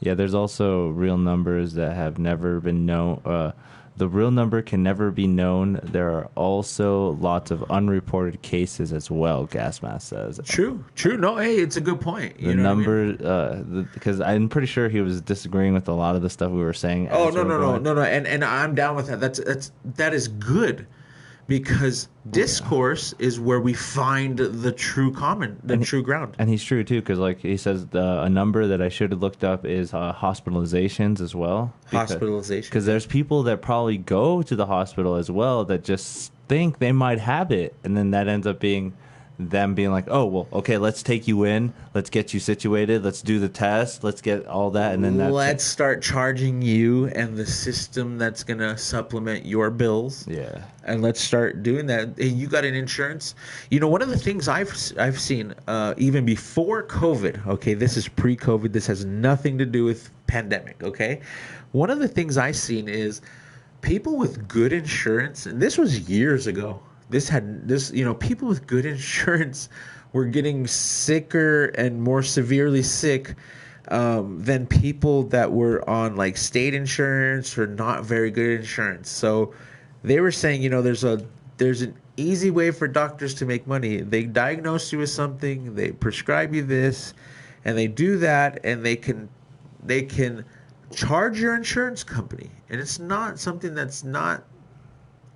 A: Yeah, there's also real numbers that have never been known. The real number can never be known. There are also lots of unreported cases as well, Gas Mask says.
B: True. No, hey, it's a good point.
A: The number, because I'm pretty sure he was disagreeing with a lot of the stuff we were saying.
B: Oh, no. And I'm down with that. That is good. Because discourse is where we find the true true ground.
A: And he's true, too, because he says a number that I should have looked up is hospitalizations as well.
B: Hospitalizations.
A: Because there's people that probably go to the hospital as well that just think they might have it, and then that ends up being them being like, oh, well, okay, let's take you in. Let's get you situated. Let's do the test. Let's get all that. And then
B: let's start charging you and the system that's going to supplement your bills.
A: Yeah.
B: And let's start doing that. Hey, you got an insurance? You know, one of the things I've seen even before COVID, okay, this is pre-COVID. This has nothing to do with pandemic, okay? One of the things I've seen is people with good insurance, and this was years ago. People with good insurance were getting sicker and more severely sick than people that were on like state insurance or not very good insurance. So they were saying, there's an easy way for doctors to make money. They diagnose you with something, they prescribe you this, and they do that, and they can charge your insurance company, and it's not something that's not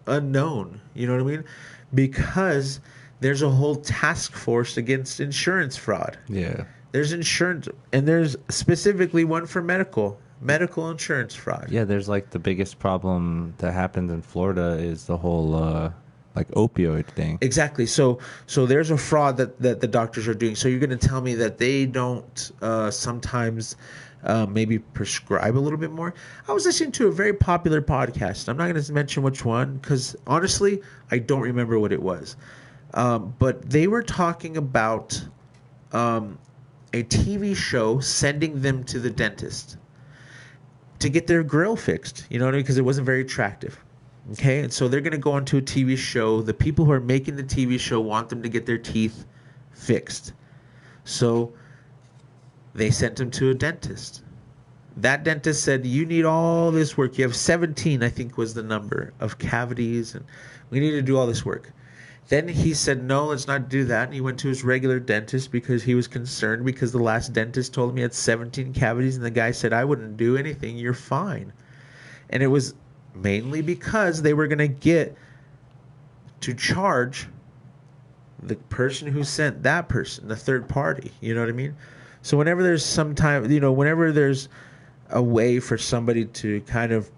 B: unknown. You know what I mean? Because there's a whole task force against insurance fraud.
A: Yeah.
B: There's insurance, and there's specifically one for medical insurance fraud.
A: Yeah, there's like the biggest problem that happens in Florida is the whole like opioid thing.
B: Exactly. So there's a fraud that the doctors are doing. So you're going to tell me that they don't sometimes maybe prescribe a little bit more? I was listening to a very popular podcast. I'm not going to mention which one because honestly, I don't remember what it was. But they were talking about a TV show sending them to the dentist to get their grill fixed. You know what I mean? Because it wasn't very attractive. Okay, and so they're going to go onto a TV show. The people who are making the TV show want them to get their teeth fixed. So they sent them to a dentist. That dentist said, you need all this work. You have 17, I think was the number, of cavities, and we need to do all this work. Then he said, no, let's not do that. And he went to his regular dentist because he was concerned because the last dentist told him he had 17 cavities, and the guy said, I wouldn't do anything. You're fine. And it was mainly because they were going to get to charge the person who sent that person, the third party. You know what I mean? So whenever there's whenever there's a way for somebody to kind of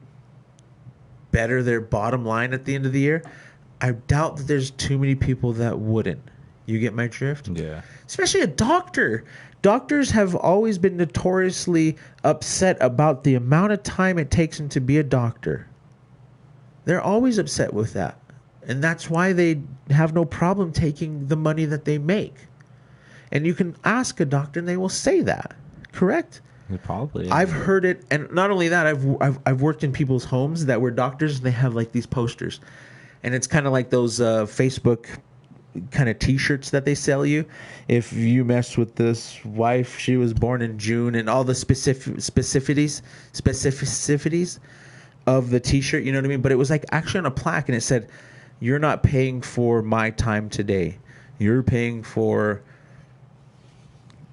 B: better their bottom line at the end of the year, I doubt that there's too many people that wouldn't. You get my drift?
A: Yeah.
B: Especially a doctor. Doctors have always been notoriously upset about the amount of time it takes them to be a doctor. They're always upset with that. And that's why they have no problem taking the money that they make. And you can ask a doctor and they will say that. Correct?
A: Probably.
B: I've heard it. And not only that, I've worked in people's homes that were doctors, and they have like these posters. And it's kind of like those Facebook kind of T-shirts that they sell you. If you mess with this wife, she was born in June, and all the specificities of the T-shirt, you know what I mean? But it was like actually on a plaque, and it said, you're not paying for my time today. You're paying for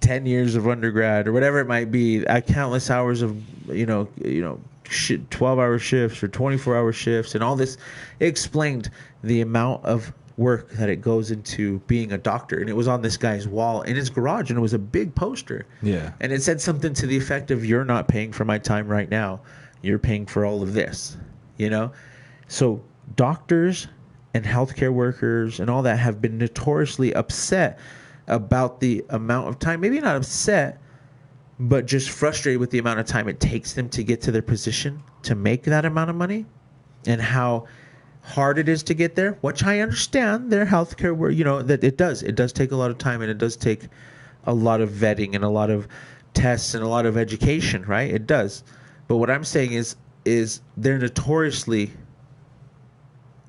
B: 10 years of undergrad or whatever it might be, countless hours of, 12-hour shifts or 24-hour shifts and all this. It explained the amount of work that it goes into being a doctor. And it was on this guy's wall in his garage, and it was a big poster.
A: Yeah.
B: And it said something to the effect of, you're not paying for my time right now. You're paying for all of this, So doctors and healthcare workers and all that have been notoriously upset about the amount of time, maybe not upset, but just frustrated with the amount of time it takes them to get to their position to make that amount of money, and how hard it is to get there, which I understand. Their healthcare work, that it does take a lot of time, and it does take a lot of vetting and a lot of tests and a lot of education, right? It does. But what I'm saying is they're notoriously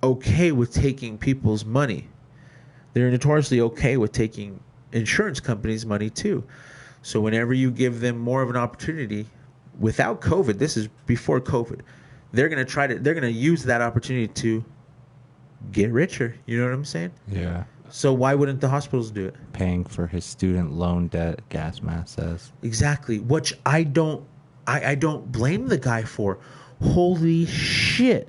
B: okay with taking people's money. They're notoriously okay with taking insurance companies' money too. So whenever you give them more of an opportunity, without COVID, this is before COVID, they're going to use that opportunity to get richer. You know what I'm saying?
A: Yeah.
B: So why wouldn't the hospitals do it?
A: Paying for his student loan debt, gas mask says.
B: Exactly, which I don't blame the guy for. Holy shit.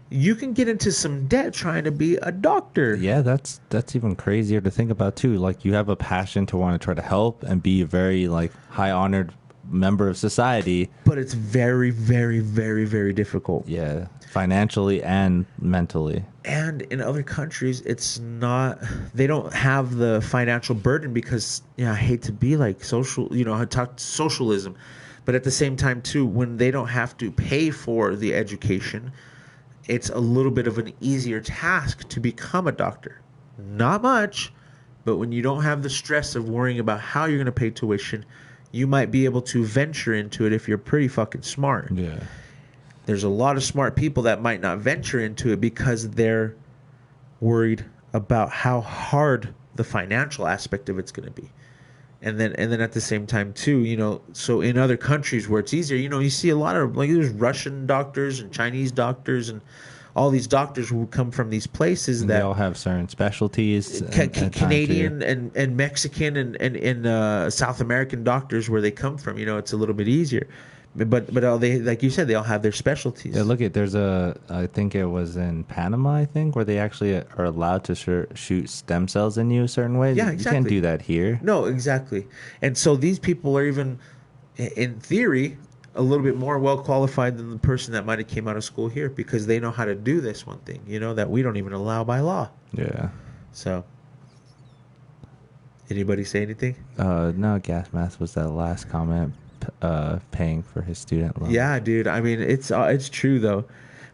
B: You can get into some debt trying to be a doctor.
A: Yeah, that's even crazier to think about too. Like, you have a passion to want to try to help and be a very like high honored member of society.
B: But it's very, very, very, very difficult.
A: Yeah, financially and mentally.
B: And in other countries, it's not, they don't have the financial burden because, I hate to be like social, I talk socialism, but at the same time too, when they don't have to pay for the education, it's a little bit of an easier task to become a doctor. Not much, but when you don't have the stress of worrying about how you're going to pay tuition, you might be able to venture into it if you're pretty fucking smart.
A: Yeah.
B: There's a lot of smart people that might not venture into it because they're worried about how hard the financial aspect of it's going to be. And then at the same time too, so in other countries where it's easier, you see a lot of, like, there's Russian doctors and Chinese doctors and all these doctors who come from these places
A: and
B: that
A: they all have certain specialties.
B: Canadian and Mexican and South American doctors where they come from, it's a little bit easier. But all they, like you said, they all have their specialties.
A: Yeah, look at I think it was in Panama, I think, where they actually are allowed to shoot stem cells in you a certain way.
B: Yeah, exactly.
A: You can't do that here.
B: No, exactly. And so these people are even, in theory, a little bit more well qualified than the person that might have came out of school here because they know how to do this one thing, that we don't even allow by law.
A: Yeah.
B: So, anybody say anything?
A: No, Gas Mask was that last comment. Paying for his student loan.
B: Yeah, dude. I mean, it's true though.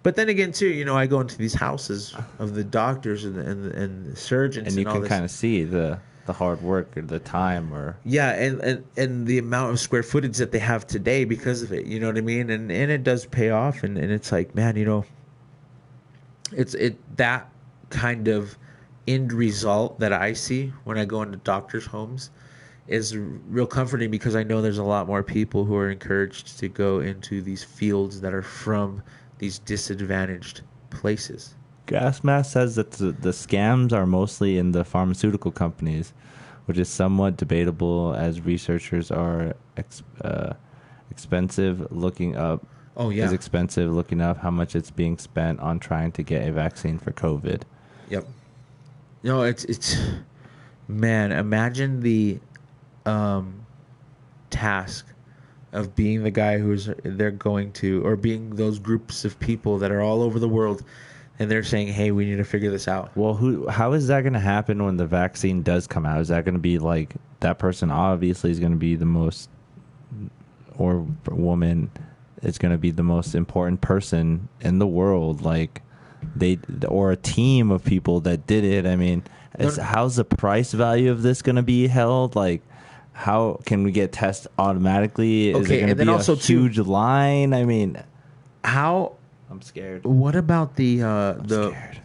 B: But then again, too, I go into these houses of the doctors and the surgeons,
A: and you can kind of see the hard work or the time, or
B: and the amount of square footage that they have today because of it. You know what I mean? And it does pay off, and it's like, man, it's that kind of end result that I see when I go into doctors' homes is real comforting because I know there's a lot more people who are encouraged to go into these fields that are from these disadvantaged places.
A: Gas Mask says that the scams are mostly in the pharmaceutical companies, which is somewhat debatable as researchers are expensive looking up.
B: Oh yeah,
A: is expensive looking up how much it's being spent on trying to get a vaccine for COVID.
B: Yep. No, it's man. Imagine the task of being the guy who's they're going to, or being those groups of people that are all over the world, and they're saying, "Hey, we need to figure this out."
A: Well, how is that going to happen when the vaccine does come out? Is that going to be like that person obviously is going to be the most, or woman is going to be the most important person in the world, like or a team of people that did it? I mean, how's the price value of this going to be held? Like, how can we get tested automatically? Is it going to be a huge line? I mean,
B: how?
A: I'm scared.
B: What about the
A: scared.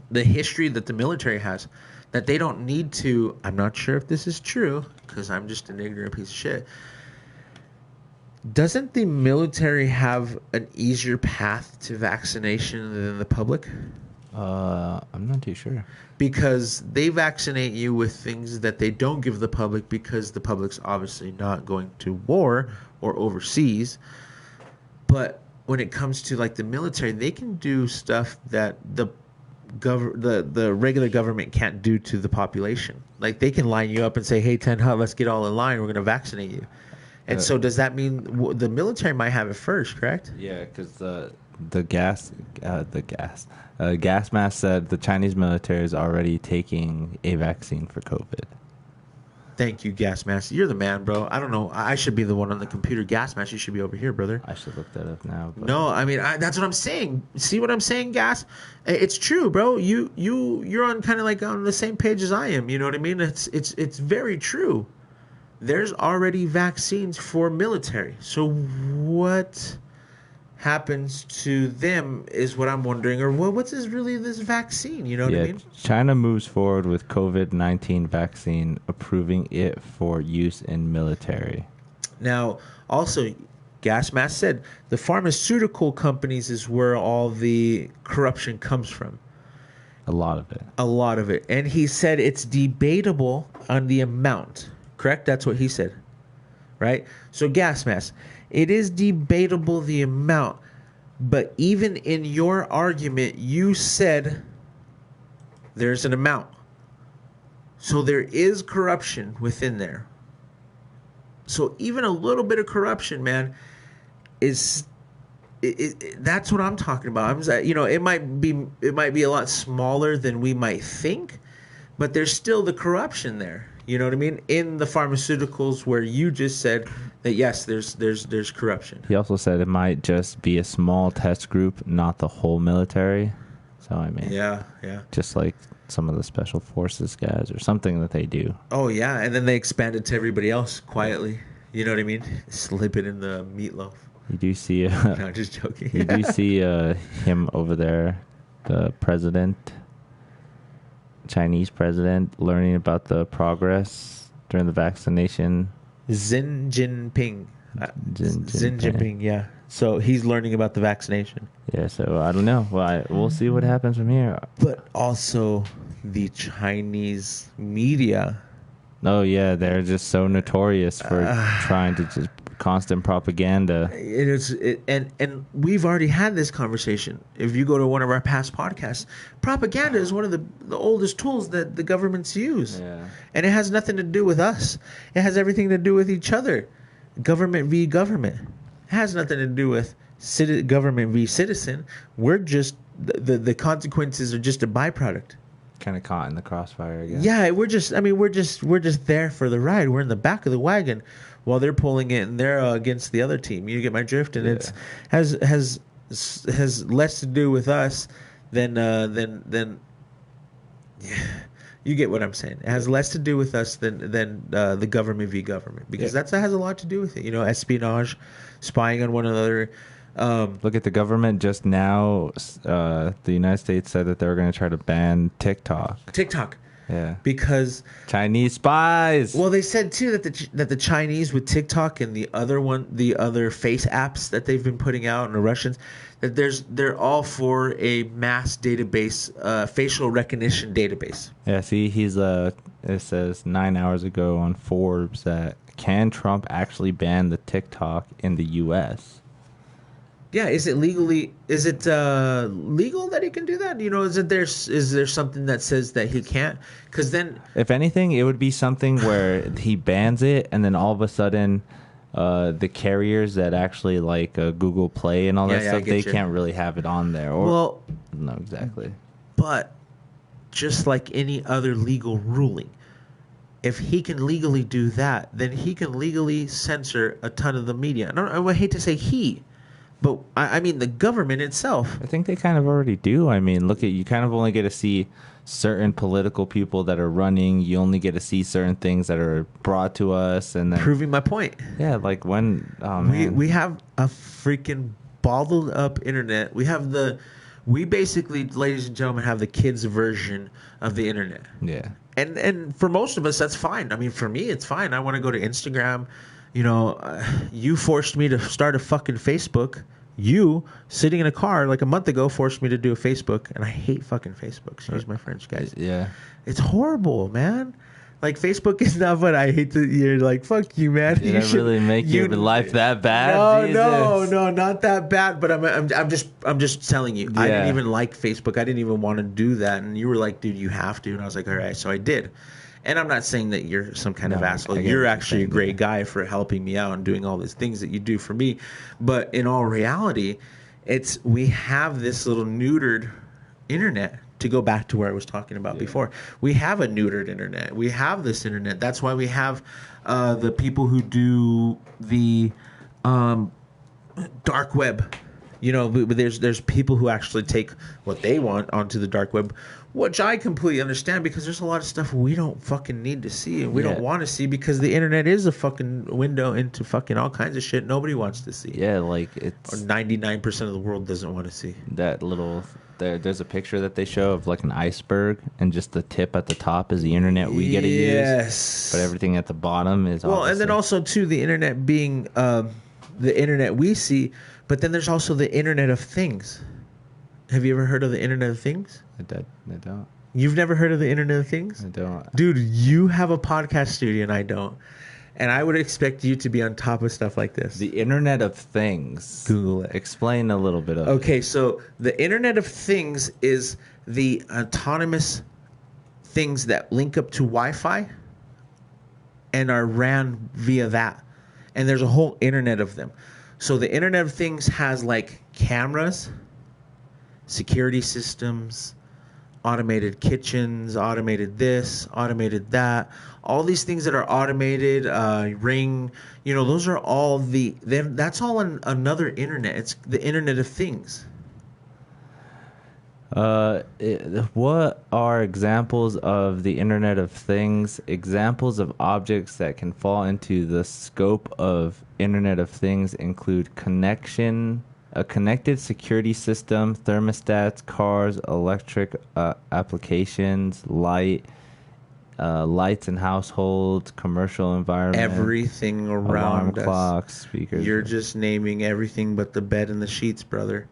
B: The history that the military has, that they don't need to? I'm not sure if this is true because I'm just an ignorant piece of shit. Doesn't the military have an easier path to vaccination than the public?
A: I'm not too sure.
B: Because they vaccinate you with things that they don't give the public because the public's obviously not going to war or overseas. But when it comes to like the military, they can do stuff that the regular government can't do to the population. Like they can line you up and say, "Hey, Ten Hut, let's get all in line. We're going to vaccinate you." And so does that mean the military might have it first, correct?
A: Yeah, because Gas Mask said the Chinese military is already taking a vaccine for COVID.
B: Thank you, Gas Mask. You're the man, bro. I don't know. I should be the one on the computer. Gas Mask, you should be over here, brother.
A: I should look that up now. But.
B: No, I mean that's what I'm saying. See what I'm saying, Gas? It's true, bro. You're on kind of like on the same page as I am. You know what I mean? It's very true. There's already vaccines for military. So what happens to them is what I'm wondering. Or what's this vaccine? You know what I mean?
A: China moves forward with COVID-19 vaccine, approving it for use in military.
B: Now, also, Gas Mask said the pharmaceutical companies is where all the corruption comes from.
A: A lot of it.
B: A lot of it. And he said it's debatable on the amount. Correct? That's what he said. Right? So, Gas Mask, it is debatable the amount, but even in your argument, you said there's an amount. So there is corruption within there. So even a little bit of corruption, man, is that's what I'm talking about. I'm just, it might be a lot smaller than we might think, but there's still the corruption there. You know what I mean? In the pharmaceuticals, where you just said that yes, there's corruption.
A: He also said it might just be a small test group, not the whole military. So I mean,
B: yeah,
A: just like some of the special forces guys or something that they do.
B: Oh yeah, and then they expand it to everybody else quietly. You know what I mean? Slip it in the meatloaf.
A: You do see,
B: No, just joking.
A: you do see him over there, the president, Chinese president, learning about the progress during the vaccination.
B: Xi Jinping.
A: Xi
B: Jinping, yeah. So he's learning about the vaccination.
A: Yeah, so I don't know. Well, we'll see what happens from here.
B: But also the Chinese media.
A: Oh, yeah, they're just so notorious for trying to just constant propaganda.
B: And we've already had this conversation. If you go to one of our past podcasts, propaganda is one of the oldest tools that the governments use.
A: Yeah.
B: And it has nothing to do with us. It has everything to do with each other. Government v. government. It has nothing to do with government v. citizen. We're just, the consequences are just a byproduct.
A: Kind of caught in the crossfire, I guess.
B: Yeah, we're just there for the ride. We're in the back of the wagon while they're pulling it and they're against the other team. You get my drift, and it's has less to do with us than yeah, you get what I'm saying. It has less to do with us than the government v. government, because that has a lot to do with it. Espionage, spying on one another.
A: Look at the government just now. The United States said that they were going to try to ban TikTok.
B: Yeah, because
A: Chinese spies.
B: Well, they said too that the Chinese with TikTok and the other face apps that they've been putting out, and the Russians, that they're all for a mass database, facial recognition database.
A: Yeah, see, it says 9 hours ago on Forbes that can Trump actually ban the TikTok in the U.S.?
B: Yeah, is it legal that he can do that? Is there something that says that he can't? Because then,
A: if anything, it would be something where he bans it, and then all of a sudden, the carriers that actually like Google Play and all that stuff, they can't really have it on there. No, exactly.
B: But just like any other legal ruling, if he can legally do that, then he can legally censor a ton of the media. I would hate to say he. But, I mean, the government itself.
A: I think they kind of already do. I mean, you kind of only get to see certain political people that are running. You only get to see certain things that are brought to us. And then,
B: proving my point.
A: Yeah, like when...
B: we have a freaking bottled up internet. We basically, ladies and gentlemen, have the kids' version of the internet.
A: Yeah.
B: And for most of us, that's fine. I mean, for me, it's fine. I want to go to Instagram. You forced me to start a fucking Facebook. You, sitting in a car like a month ago, forced me to do a Facebook, and I hate fucking Facebook. Excuse my French, guys.
A: Yeah.
B: It's horrible, man. Like, Facebook is not what I hate to... You're like, fuck you, man.
A: Did it really make your life that bad?
B: No, not that bad. But I'm just telling you. Yeah. I didn't even like Facebook. I didn't even want to do that. And you were like, dude, you have to. And I was like, all right. So I did. And I'm not saying that you're some kind of asshole. You're actually a great guy for helping me out and doing all these things that you do for me. But in all reality, we have this little neutered internet. To go back to where I was talking about before, we have a neutered internet. We have this internet. That's why we have the people who do the dark web. There's people who actually take what they want onto the dark web, which I completely understand, because there's a lot of stuff we don't fucking need to see and we don't want to see, because the internet is a fucking window into fucking all kinds of shit nobody wants to see.
A: Yeah, like it's...
B: Or 99% of the world doesn't want to see.
A: That little... There's a picture that they show of like an iceberg, and just the tip at the top is the internet we get to use. Yes. But everything at the bottom is...
B: Well, and then also, too, the internet being the internet we see, but then there's also the Internet of Things. Have you ever heard of the Internet of Things?
A: I don't.
B: You've never heard of the Internet of Things?
A: I don't.
B: Dude, you have a podcast studio and I don't. And I would expect you to be on top of stuff like this.
A: The Internet of Things.
B: Google it.
A: Explain a little bit of it.
B: Okay, so the Internet of Things is the autonomous things that link up to Wi-Fi and are ran via that. and there's a whole internet of them. So the Internet of Things has like cameras, security systems, automated kitchens, automated this, automated that. All these things that are automated, Ring, those are all that's all another internet. It's the Internet of Things.
A: What are examples of the Internet of Things? Examples of objects that can fall into the scope of Internet of Things include a connected security system, thermostats, cars, electric applications, lights in households, commercial environment,
B: Everything around us.
A: Clocks, speakers.
B: You're just naming everything but the bed and the sheets, brother.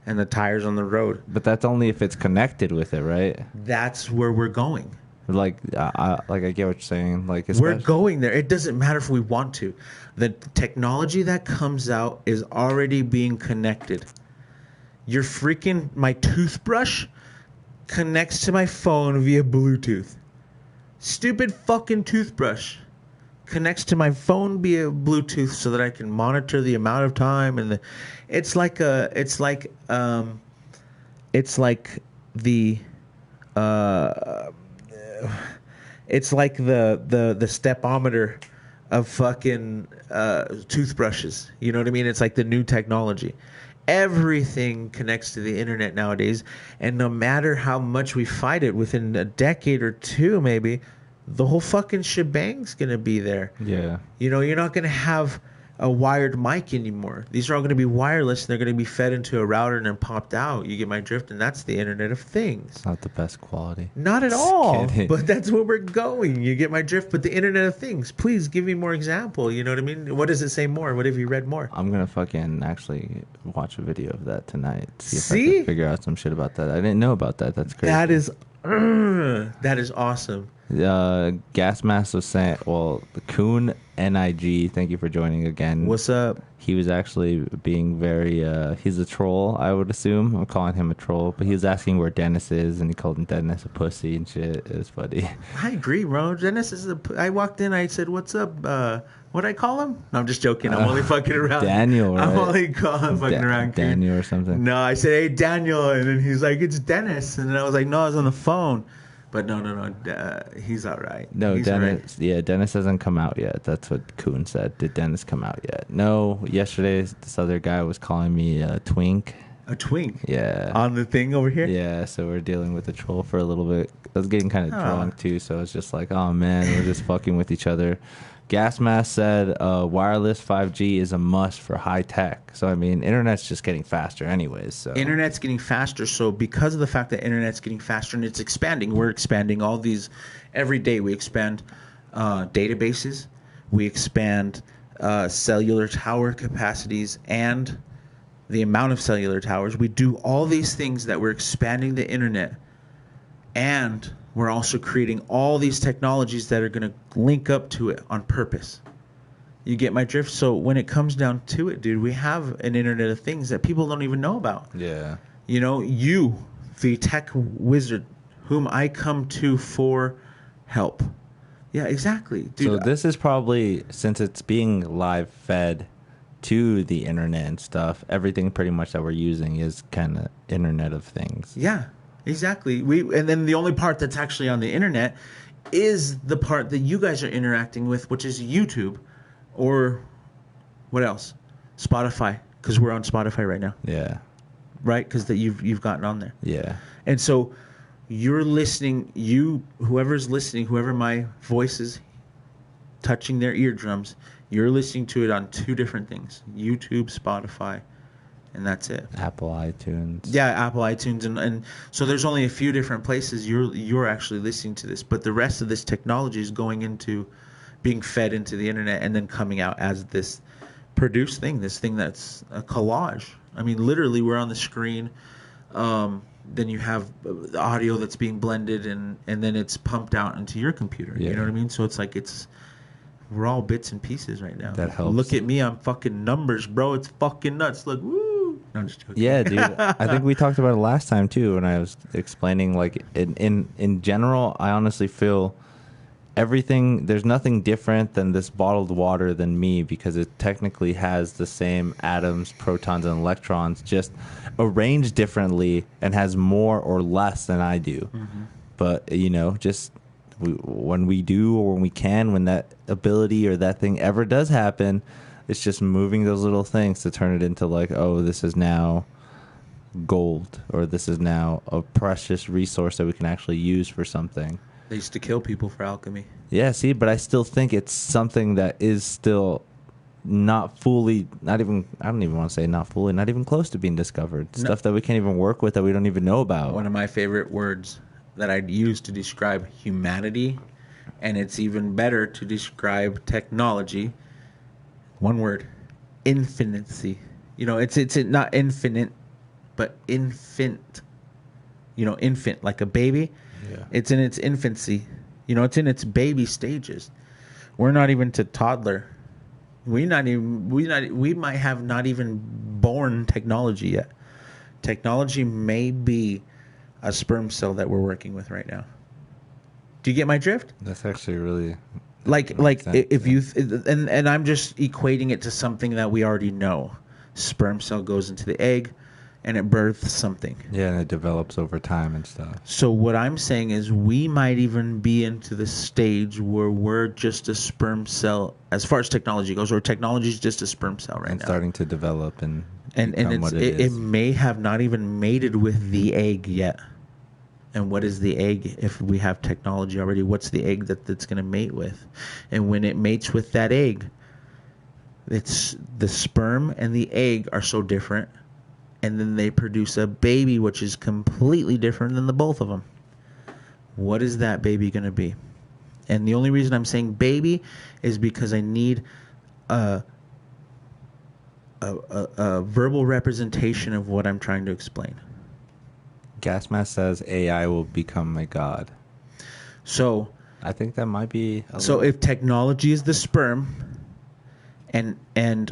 B: And the tires on the road.
A: But that's only if it's connected with it, right?
B: That's where we're going.
A: Like I get what you're saying. Like
B: we're going there. It doesn't matter if we want to. The technology that comes out is already being connected. My toothbrush connects to my phone via Bluetooth. Stupid fucking toothbrush connects to my phone via Bluetooth so that I can monitor the amount of time and it's like the stepometer of fucking toothbrushes. You know what I mean? It's like the new technology. Everything connects to the internet nowadays, and no matter how much we fight it, within a decade or two maybe, the whole fucking shebang's gonna be there.
A: Yeah.
B: You're not gonna have a wired mic anymore. These are all going to be wireless, and they're going to be fed into a router and then popped out. You get my drift, and that's the Internet of Things.
A: It's not the best quality.
B: Not at all. But that's where we're going. You get my drift. But the Internet of Things, please give me more example. You know what I mean? What does it say more? What have you read more?
A: I'm going to fucking actually watch a video of that tonight. See if I can figure out some shit about that. I didn't know about that. That's crazy.
B: That is awesome.
A: Gas Mask was saying, the Coon NIG, thank you for joining again.
B: What's up?
A: He was actually being very, he's a troll, I would assume. I'm calling him a troll, but he was asking where Dennis is, and he called him Dennis a pussy and shit. It was funny.
B: I agree, bro. Dennis is I walked in, I said, what's up? What'd I call him? No, I'm just joking. I'm only fucking around.
A: Daniel, right?
B: I'm only fucking around.
A: Daniel or something.
B: No, I said, hey, Daniel. And then he's like, it's Dennis. And then I was like, no, I was on the phone. But no. He's all right.
A: No,
B: he's
A: Dennis. Right. Yeah, Dennis hasn't come out yet. That's what Kuhn said. Did Dennis come out yet? No. Yesterday, this other guy was calling me a twink.
B: A twink?
A: Yeah.
B: On the thing over here?
A: Yeah, so we're dealing with the troll for a little bit. I was getting kind of drunk, too, so it's just like, oh, man, we're just fucking with each other. Gas Mask said wireless 5G is a must for high tech. So, I mean, internet's just getting faster anyways. So
B: internet's getting faster. So because of the fact that internet's getting faster and it's expanding, we're expanding all these every day. We expand databases. We expand cellular tower capacities and the amount of cellular towers. We do all these things that we're expanding the internet, and we're also creating all these technologies that are going to link up to it on purpose. You get my drift? So when it comes down to it, dude, we have an Internet of Things that people don't even know about.
A: Yeah.
B: You, the tech wizard, whom I come to for help. Yeah, exactly. Dude,
A: so this is probably, since it's being live fed to the internet and stuff, everything pretty much that we're using is kind of Internet of Things.
B: Yeah. Exactly. And then the only part that's actually on the internet is the part that you guys are interacting with, which is YouTube, or what else? Spotify, because we're on Spotify right now.
A: Yeah.
B: Right? Because you've gotten on there.
A: Yeah.
B: And so you're listening. Whoever's listening, whoever my voice is touching their eardrums, you're listening to it on two different things: YouTube, Spotify. And that's it.
A: Apple iTunes.
B: Yeah, Apple iTunes, and so there's only a few different places you're actually listening to this, but the rest of this technology is going into being fed into the internet and then coming out as this produced thing, this thing that's a collage. I mean, literally, we're on the screen. Then you have the audio that's being blended, and then it's pumped out into your computer. Yeah. You know what I mean? So it's like we're all bits and pieces right now.
A: That helps.
B: Look at me, I'm fucking numbers, bro. It's fucking nuts. Look, woo. No, I'm just joking.
A: Yeah, dude. I think we talked about it last time too when I was explaining. Like in general, I honestly feel everything, there's nothing different than this bottled water than me, because it technically has the same atoms, protons, and electrons, just arranged differently, and has more or less than I do. But, just when we do, or when we can, when that ability or that thing ever does happen, it's just moving those little things to turn it into like, oh, this is now gold, or this is now a precious resource that we can actually use for something.
B: They used to kill people for alchemy.
A: Yeah, see, but I still think it's something that is still not fully, I don't even want to say not fully, not even close to being discovered. No. Stuff that we can't even work with, that we don't even know about.
B: One of my favorite words that I'd use to describe humanity, and it's even better to describe technology, one word, infinicy. It's not infinite, but infant. Infant, like a baby. Yeah. It's in its infancy. It's in its baby stages. We're not even to toddler. We might have not even born technology yet. Technology may be a sperm cell that we're working with right now. Do you get my drift?
A: That's actually really
B: like if you and I'm just equating it to something that we already know. Sperm cell goes into the egg, and it births something.
A: Yeah, and it develops over time and stuff.
B: So what I'm saying is we might even be into the stage where we're just a sperm cell as far as technology goes, or technology is just a sperm cell right now.
A: Starting to develop and
B: it may have not even mated with the egg yet. And what is the egg if we have technology already? What's the egg that's going to mate with? And when it mates with that egg, it's the sperm and the egg are so different. And then they produce a baby which is completely different than the both of them. What is that baby going to be? And the only reason I'm saying baby is because I need a verbal representation of what I'm trying to explain.
A: Gasmask says AI will become a god.
B: So
A: I think that might be.
B: If technology is the sperm, and then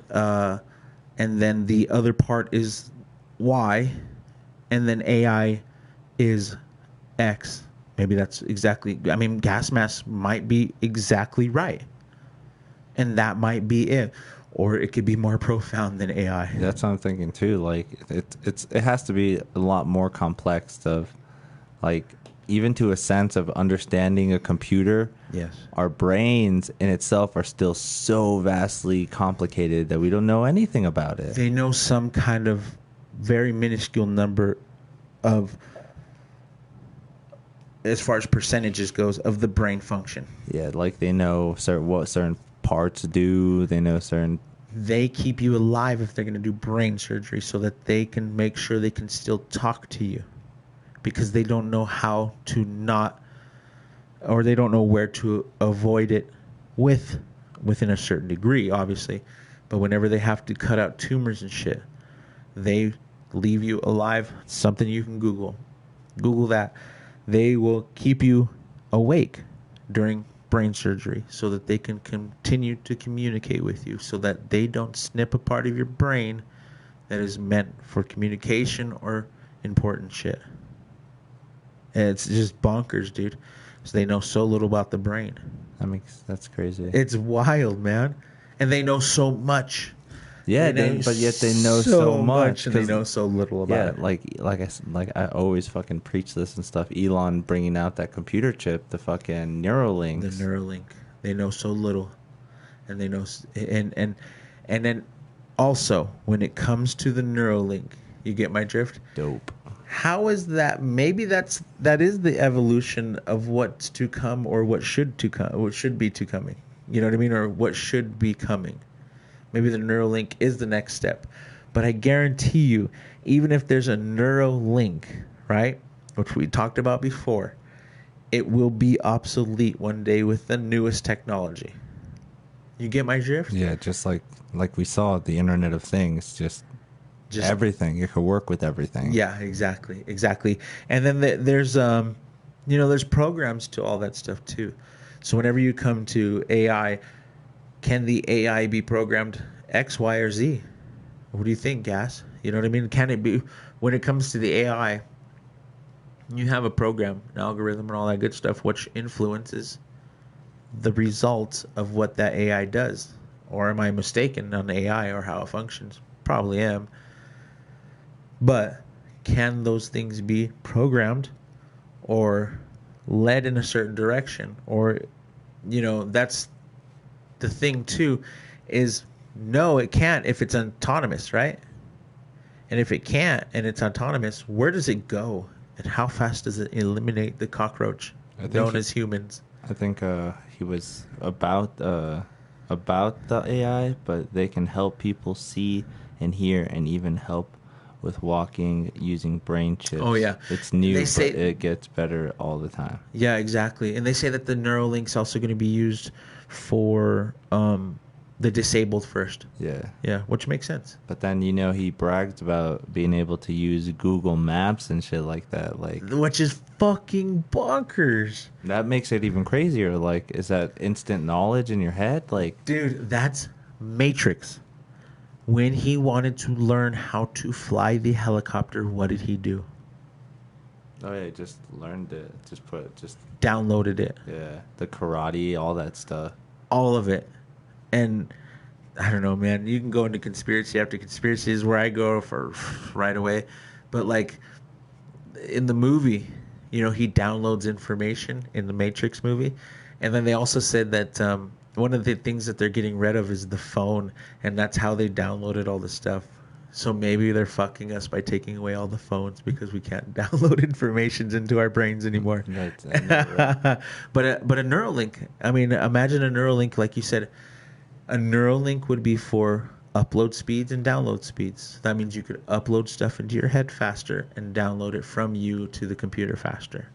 B: the other part is Y, and then AI is X. Maybe that's exactly. I mean, Gasmask might be exactly right, and that might be it. Or it could be more profound than AI.
A: That's what I'm thinking too. Like it has to be a lot more complex of, like, even to a sense of understanding a computer.
B: Yes.
A: Our brains in itself are still so vastly complicated that we don't know anything about it.
B: They know some kind of very minuscule number of, as far as percentages goes, of the brain function.
A: Yeah, like they know what certain parts do. They know certain.
B: They keep you alive if they're going to do brain surgery, so that they can make sure they can still talk to you, because they don't know how to not, or they don't know where to avoid it within a certain degree, obviously. But whenever they have to cut out tumors and shit, they leave you alive. It's something you can Google that. They will keep you awake during brain surgery, so that they can continue to communicate with you, so that they don't snip a part of your brain that is meant for communication or important shit. And it's just bonkers, dude. So they know so little about the brain.
A: That's crazy.
B: It's wild, man. And they know so much.
A: Yeah, but yet they know so much,
B: and they know so little about it.
A: Like I always fucking preach this and stuff. Elon bringing out that computer chip, the fucking Neuralink.
B: The Neuralink. They know so little, and they know, and then also when it comes to the Neuralink, you get my drift.
A: Dope.
B: How is that? Maybe that is the evolution of what's to come, or what should be coming. You know what I mean, or what should be coming. Maybe the Neuralink is the next step. But I guarantee you, even if there's a Neuralink, right, which we talked about before, it will be obsolete one day with the newest technology. You get my drift?
A: Yeah, just like we saw the Internet of Things, just everything. It could work with everything.
B: Yeah, exactly. And then there's there's programs to all that stuff too. So whenever you come to AI, can the AI be programmed X, Y, or Z? What do you think, Gas? You know what I mean? Can it be, when it comes to the AI, you have a program, an algorithm, and all that good stuff, which influences the results of what that AI does. Or am I mistaken on AI or how it functions? Probably am. But can those things be programmed or led in a certain direction? Or, that's the thing too, is no, it can't if it's autonomous, right? And if it can't and it's autonomous, where does it go? And how fast does it eliminate the cockroach known as humans?
A: I think he was about the AI, but they can help people see and hear and even help with walking using brain chips.
B: Oh, yeah.
A: It's new,
B: They say,
A: but it gets better all the time.
B: Yeah, exactly. And they say that the Neuralink's also going to be used for the disabled first.
A: Yeah.
B: Yeah, which makes sense.
A: But then, he bragged about being able to use Google Maps and shit like that.
B: Which is fucking bonkers.
A: That makes it even crazier. Is that instant knowledge in your head?
B: Dude, that's Matrix. When he wanted to learn how to fly the helicopter, what did he do?
A: Oh, yeah, just learned it. Just
B: downloaded it.
A: Yeah, the karate, all that stuff.
B: All of it. And I don't know, man. You can go into conspiracy after conspiracy is where I go for right away. But in the movie, he downloads information in the Matrix movie. And then they also said that one of the things that they're getting rid of is the phone, and that's how they downloaded all the stuff. So maybe they're fucking us by taking away all the phones because we can't download information into our brains anymore.
A: Right.
B: But a Neuralink, I mean, imagine a Neuralink, like you said, a Neuralink would be for upload speeds and download speeds. That means you could upload stuff into your head faster and download it from you to the computer faster.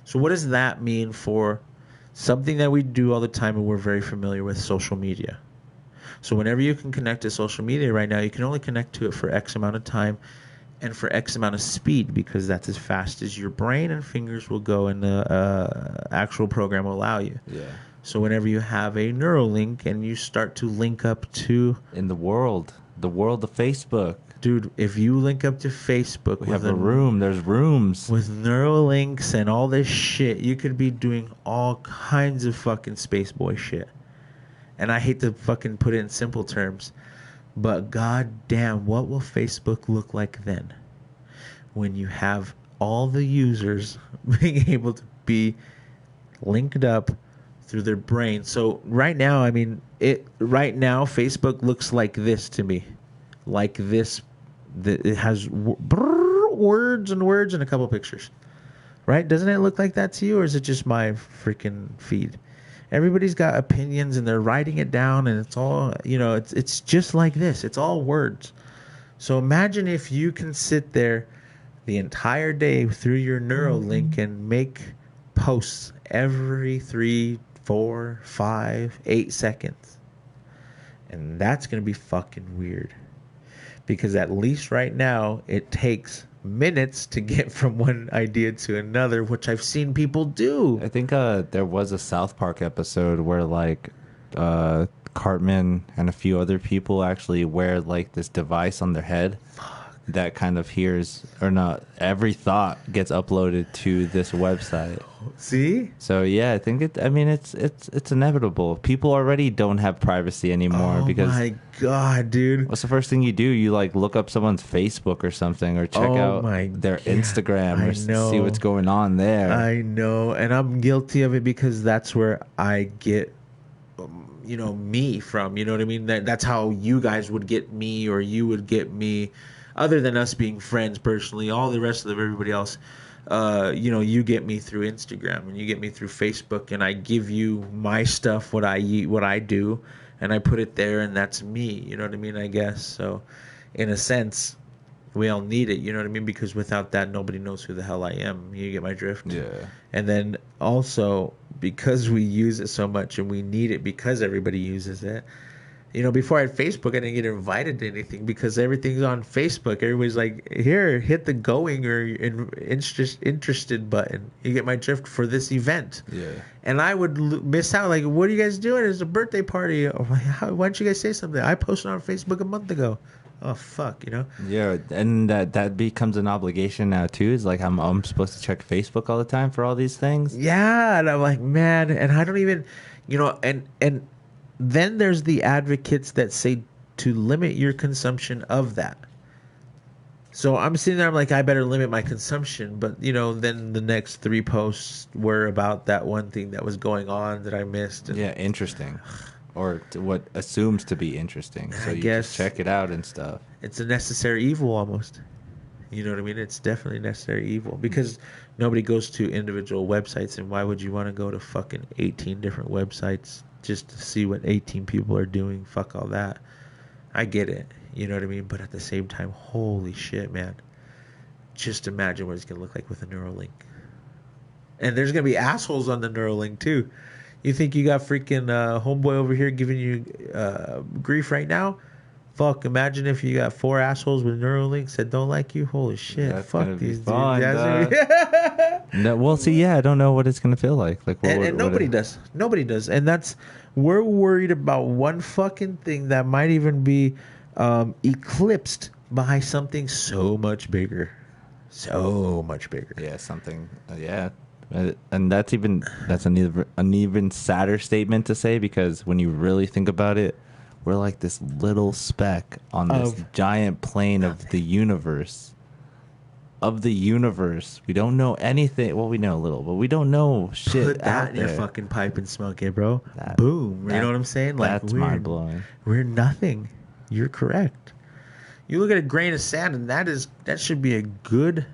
B: So what does that mean for something that we do all the time and we're very familiar with, social media? So whenever you can connect to social media right now, you can only connect to it for X amount of time and for X amount of speed, because that's as fast as your brain and fingers will go and the actual program will allow you.
A: Yeah.
B: So whenever you have a Neuralink and you start to link up to...
A: In the world of Facebook.
B: Dude, if you link up to Facebook...
A: We have a room. There's rooms.
B: With Neuralinks and all this shit, you could be doing all kinds of fucking space boy shit. And I hate to fucking put it in simple terms, but goddamn, what will Facebook look like then? When you have all the users being able to be linked up through their brain. So right now, Facebook looks like this to me. Like this. It has words and a couple pictures. Right? Doesn't it look like that to you, or is it just my freaking feed? Everybody's got opinions and they're writing it down, and it's all, it's just like this. It's all words. So imagine if you can sit there the entire day through your Neuralink and make posts every 3, 4, 5, 8 seconds. And that's going to be fucking weird. Because at least right now, it takes minutes to get from one idea to another, which I've seen people do.
A: I think there was a South Park episode where Cartman and a few other people actually wear this device on their head that kind of hears, or not, every thought gets uploaded to this website.
B: See?
A: So yeah, I think it's inevitable. People already don't have privacy anymore because...
B: Oh my god, dude.
A: What's the first thing you do? You look up someone's Facebook or something, or check out their Instagram, or see what's going on there.
B: I know, and I'm guilty of it because that's where I get me from. You know what I mean? That's how you guys would get me, or you would get me. Other than us being friends personally, all the rest of everybody else, you get me through Instagram and you get me through Facebook, and I give you my stuff, what I do, and I put it there, and that's me. You know what I mean? I guess so. In a sense, we all need it. You know what I mean? Because without that, nobody knows who the hell I am. You get my drift?
A: Yeah.
B: And then also, because we use it so much and we need it because everybody uses it. Before I had Facebook, I didn't get invited to anything because everything's on Facebook. Everybody's like, here, hit the going or interested button. You get my drift for this event.
A: Yeah.
B: And I would miss out. Like, what are you guys doing? It's a birthday party. Why don't you guys say something? I posted on Facebook a month ago. oh fuck, you know.
A: Yeah, and that becomes an obligation now too. Is like I'm supposed to check Facebook all the time for all these things.
B: Yeah, and I'm like, man, and I don't even, you know, and then there's the advocates that say to limit your consumption of that. So I'm sitting there, I'm like, I better limit my consumption. But, you know, then the next 3 posts were about that one thing that was going on that I missed. And
A: Yeah, interesting, or what assumes to be interesting. So
B: I
A: you
B: guess
A: just check it out and stuff.
B: it's a necessary evil almost. You know what I mean? It's definitely necessary evil because nobody goes to individual websites. And why would you want to go to fucking 18 different websites just to see what 18 people are doing? Fuck all that. I get it. You know what I mean? But at the same time, holy shit, man. Just imagine what it's going to look like with a Neuralink. And there's going to be assholes on the Neuralink, too. You think you got freaking homeboy over here giving you grief right now? Fuck, imagine if you got 4 assholes with Neuralinks that don't like you. Holy shit.
A: That's
B: Fuck
A: gonna be
B: these dudes.
A: fun,
B: That's
A: No, well, see, yeah, I don't know what it's gonna feel like. Like,
B: and nobody does. Nobody does. And we're worried about one fucking thing that might even be eclipsed by something so much bigger. So much bigger.
A: Yeah, something. Yeah, and that's an even sadder statement to say because when you really think about it, we're like this little speck on this giant plane of the universe. Of the universe, we don't know anything. Well, we know a little, but we don't know shit.
B: Put that
A: out
B: in
A: there.
B: your fucking pipe and smoke it, bro.
A: That-
B: Boom.
A: that-
B: You know what I'm saying? Like
A: that's mind blowing.
B: We're nothing. You're correct. You look at a grain of sand, and that should be a good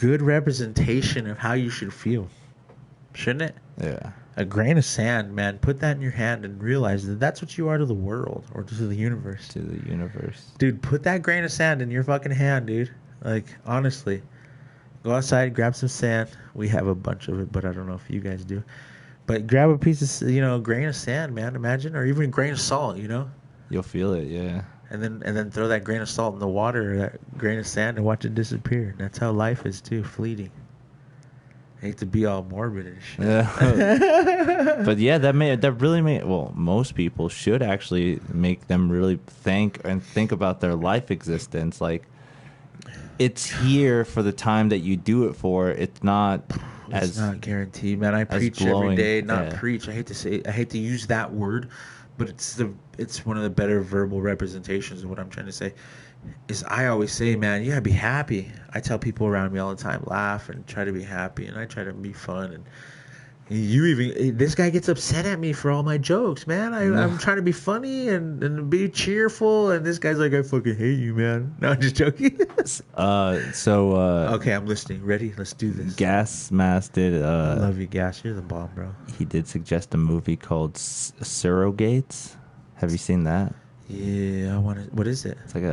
B: representation of how you should feel, shouldn't it?
A: Yeah.
B: A grain of sand, man. Put that in your hand and realize that that's what you are to the world or to the universe.
A: To the universe.
B: Dude, put that grain of sand in your fucking hand, dude. Like, honestly. Go outside, grab some sand. We have a bunch of it, but I don't know if you guys do. But grab a piece of, grain of sand, man. Imagine, or even a grain of salt,
A: You'll feel it, yeah.
B: and then throw that grain of salt in the water, or that grain of sand, and watch it disappear. And that's how life is too, fleeting. I hate to be all morbid and shit.
A: Yeah. But yeah, that really made most people should actually make them really think about their life existence. Like, it's here for the time that you do it for. It's not
B: It's not guaranteed, man. I preach every day. Preach. I hate to use that word, but it's one of the better verbal representations of what I'm trying to say. Is I always say, man, you gotta be happy. I tell people around me all the time, laugh and try to be happy, and I try to be fun. And this guy gets upset at me for all my jokes, man. I'm trying to be funny and be cheerful, and this guy's like, I fucking hate you, man. No, I'm just joking. Okay, I'm listening. Ready? Let's do this.
A: Gas Mask did.
B: I love you, Gas. You're the bomb, bro.
A: He did suggest a movie called Surrogates. Have you seen that?
B: Yeah, I want to. What is it?
A: It's like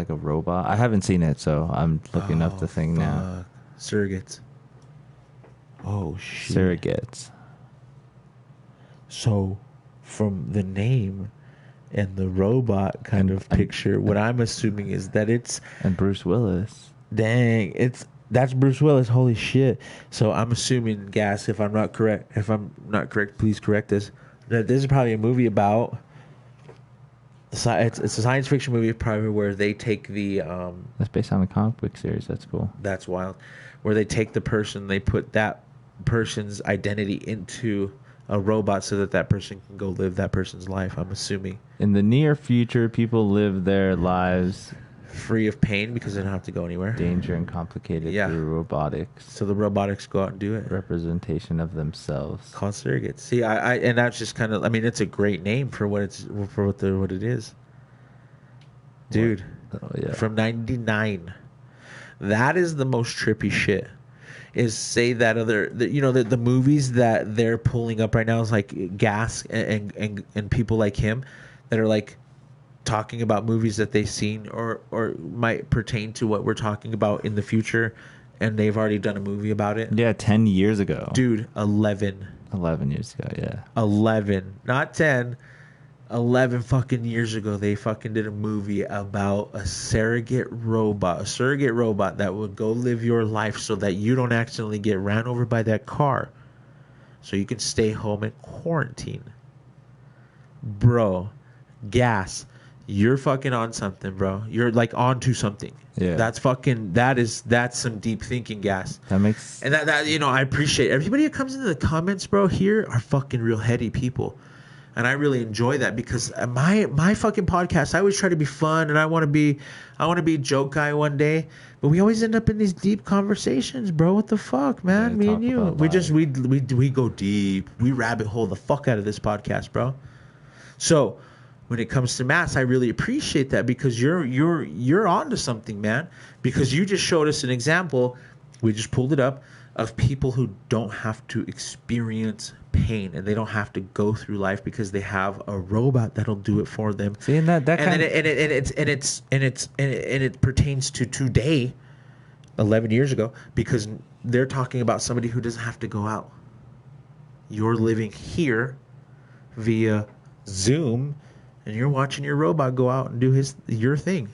A: a robot. I haven't seen it, so I'm looking up the thing now.
B: Surrogates. Oh shit.
A: Surrogates.
B: So, from the name and the robot kind of picture, what I'm assuming is that it's
A: And Bruce Willis.
B: dang. That's Bruce Willis. Holy shit. So I'm assuming, Gas, if I'm not correct, please correct us. That this is probably a movie about. It's a science fiction movie, probably where they take the.
A: That's based on a comic book series. That's cool.
B: That's wild. Where they take the person, they put that person's identity into a robot so that person can go live that person's life. I'm assuming.
A: In the near future, people live their lives
B: Free of pain because they don't have to go anywhere.
A: danger and complicated through robotics.
B: So the robotics go out and do it.
A: Representation of themselves.
B: Called surrogates. See, I and that's just kind of. I mean, it's a great name for what it is. Dude, from '99, that is the most trippy shit. Is say that the movies that they're pulling up right now is like Gas and people like him that are like talking about movies that they've seen or might pertain to what we're talking about in the future, and they've already done a movie about it.
A: Yeah, 10 years ago.
B: Dude, 11
A: years ago, yeah.
B: 11, not 10. 11 fucking years ago, they fucking did a movie about a surrogate robot that would go live your life so that you don't accidentally get ran over by that car, so you can stay home and quarantine. Bro, Gas, you're fucking on something, bro. You're like onto something.
A: Yeah.
B: That's some deep thinking, gas.
A: That makes
B: And that you know, I appreciate everybody who comes into the comments, bro. Here are fucking real heady people, and I really enjoy that because my fucking podcast, I always try to be fun, and I want to be a joke guy one day, but we always end up in these deep conversations, bro. What the fuck, man?
A: Yeah,
B: Me
A: talk
B: and you,
A: about
B: we
A: life.
B: just we go deep, we rabbit hole the fuck out of this podcast, bro. So when it comes to mass, I really appreciate that because you're onto something, man. Because you just showed us an example. We just pulled it up of people who don't have to experience pain and they don't have to go through life because they have a robot that'll do it for them.
A: See, and that kind
B: It pertains to today, 11 years ago, because they're talking about somebody who doesn't have to go out. You're living here via Zoom, and you're watching your robot go out and do your thing.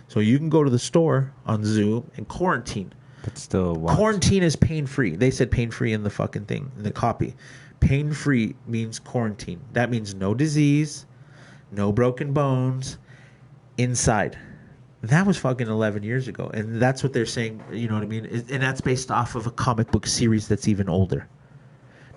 B: So you can go to the store on Zoom and quarantine.
A: but still watch.
B: Quarantine is pain-free. They said pain-free in the fucking thing, in the copy. Pain-free means quarantine. That means no disease, no broken bones, inside. That was fucking 11 years ago. And that's what they're saying, you know what I mean? And that's based off of a comic book series that's even older.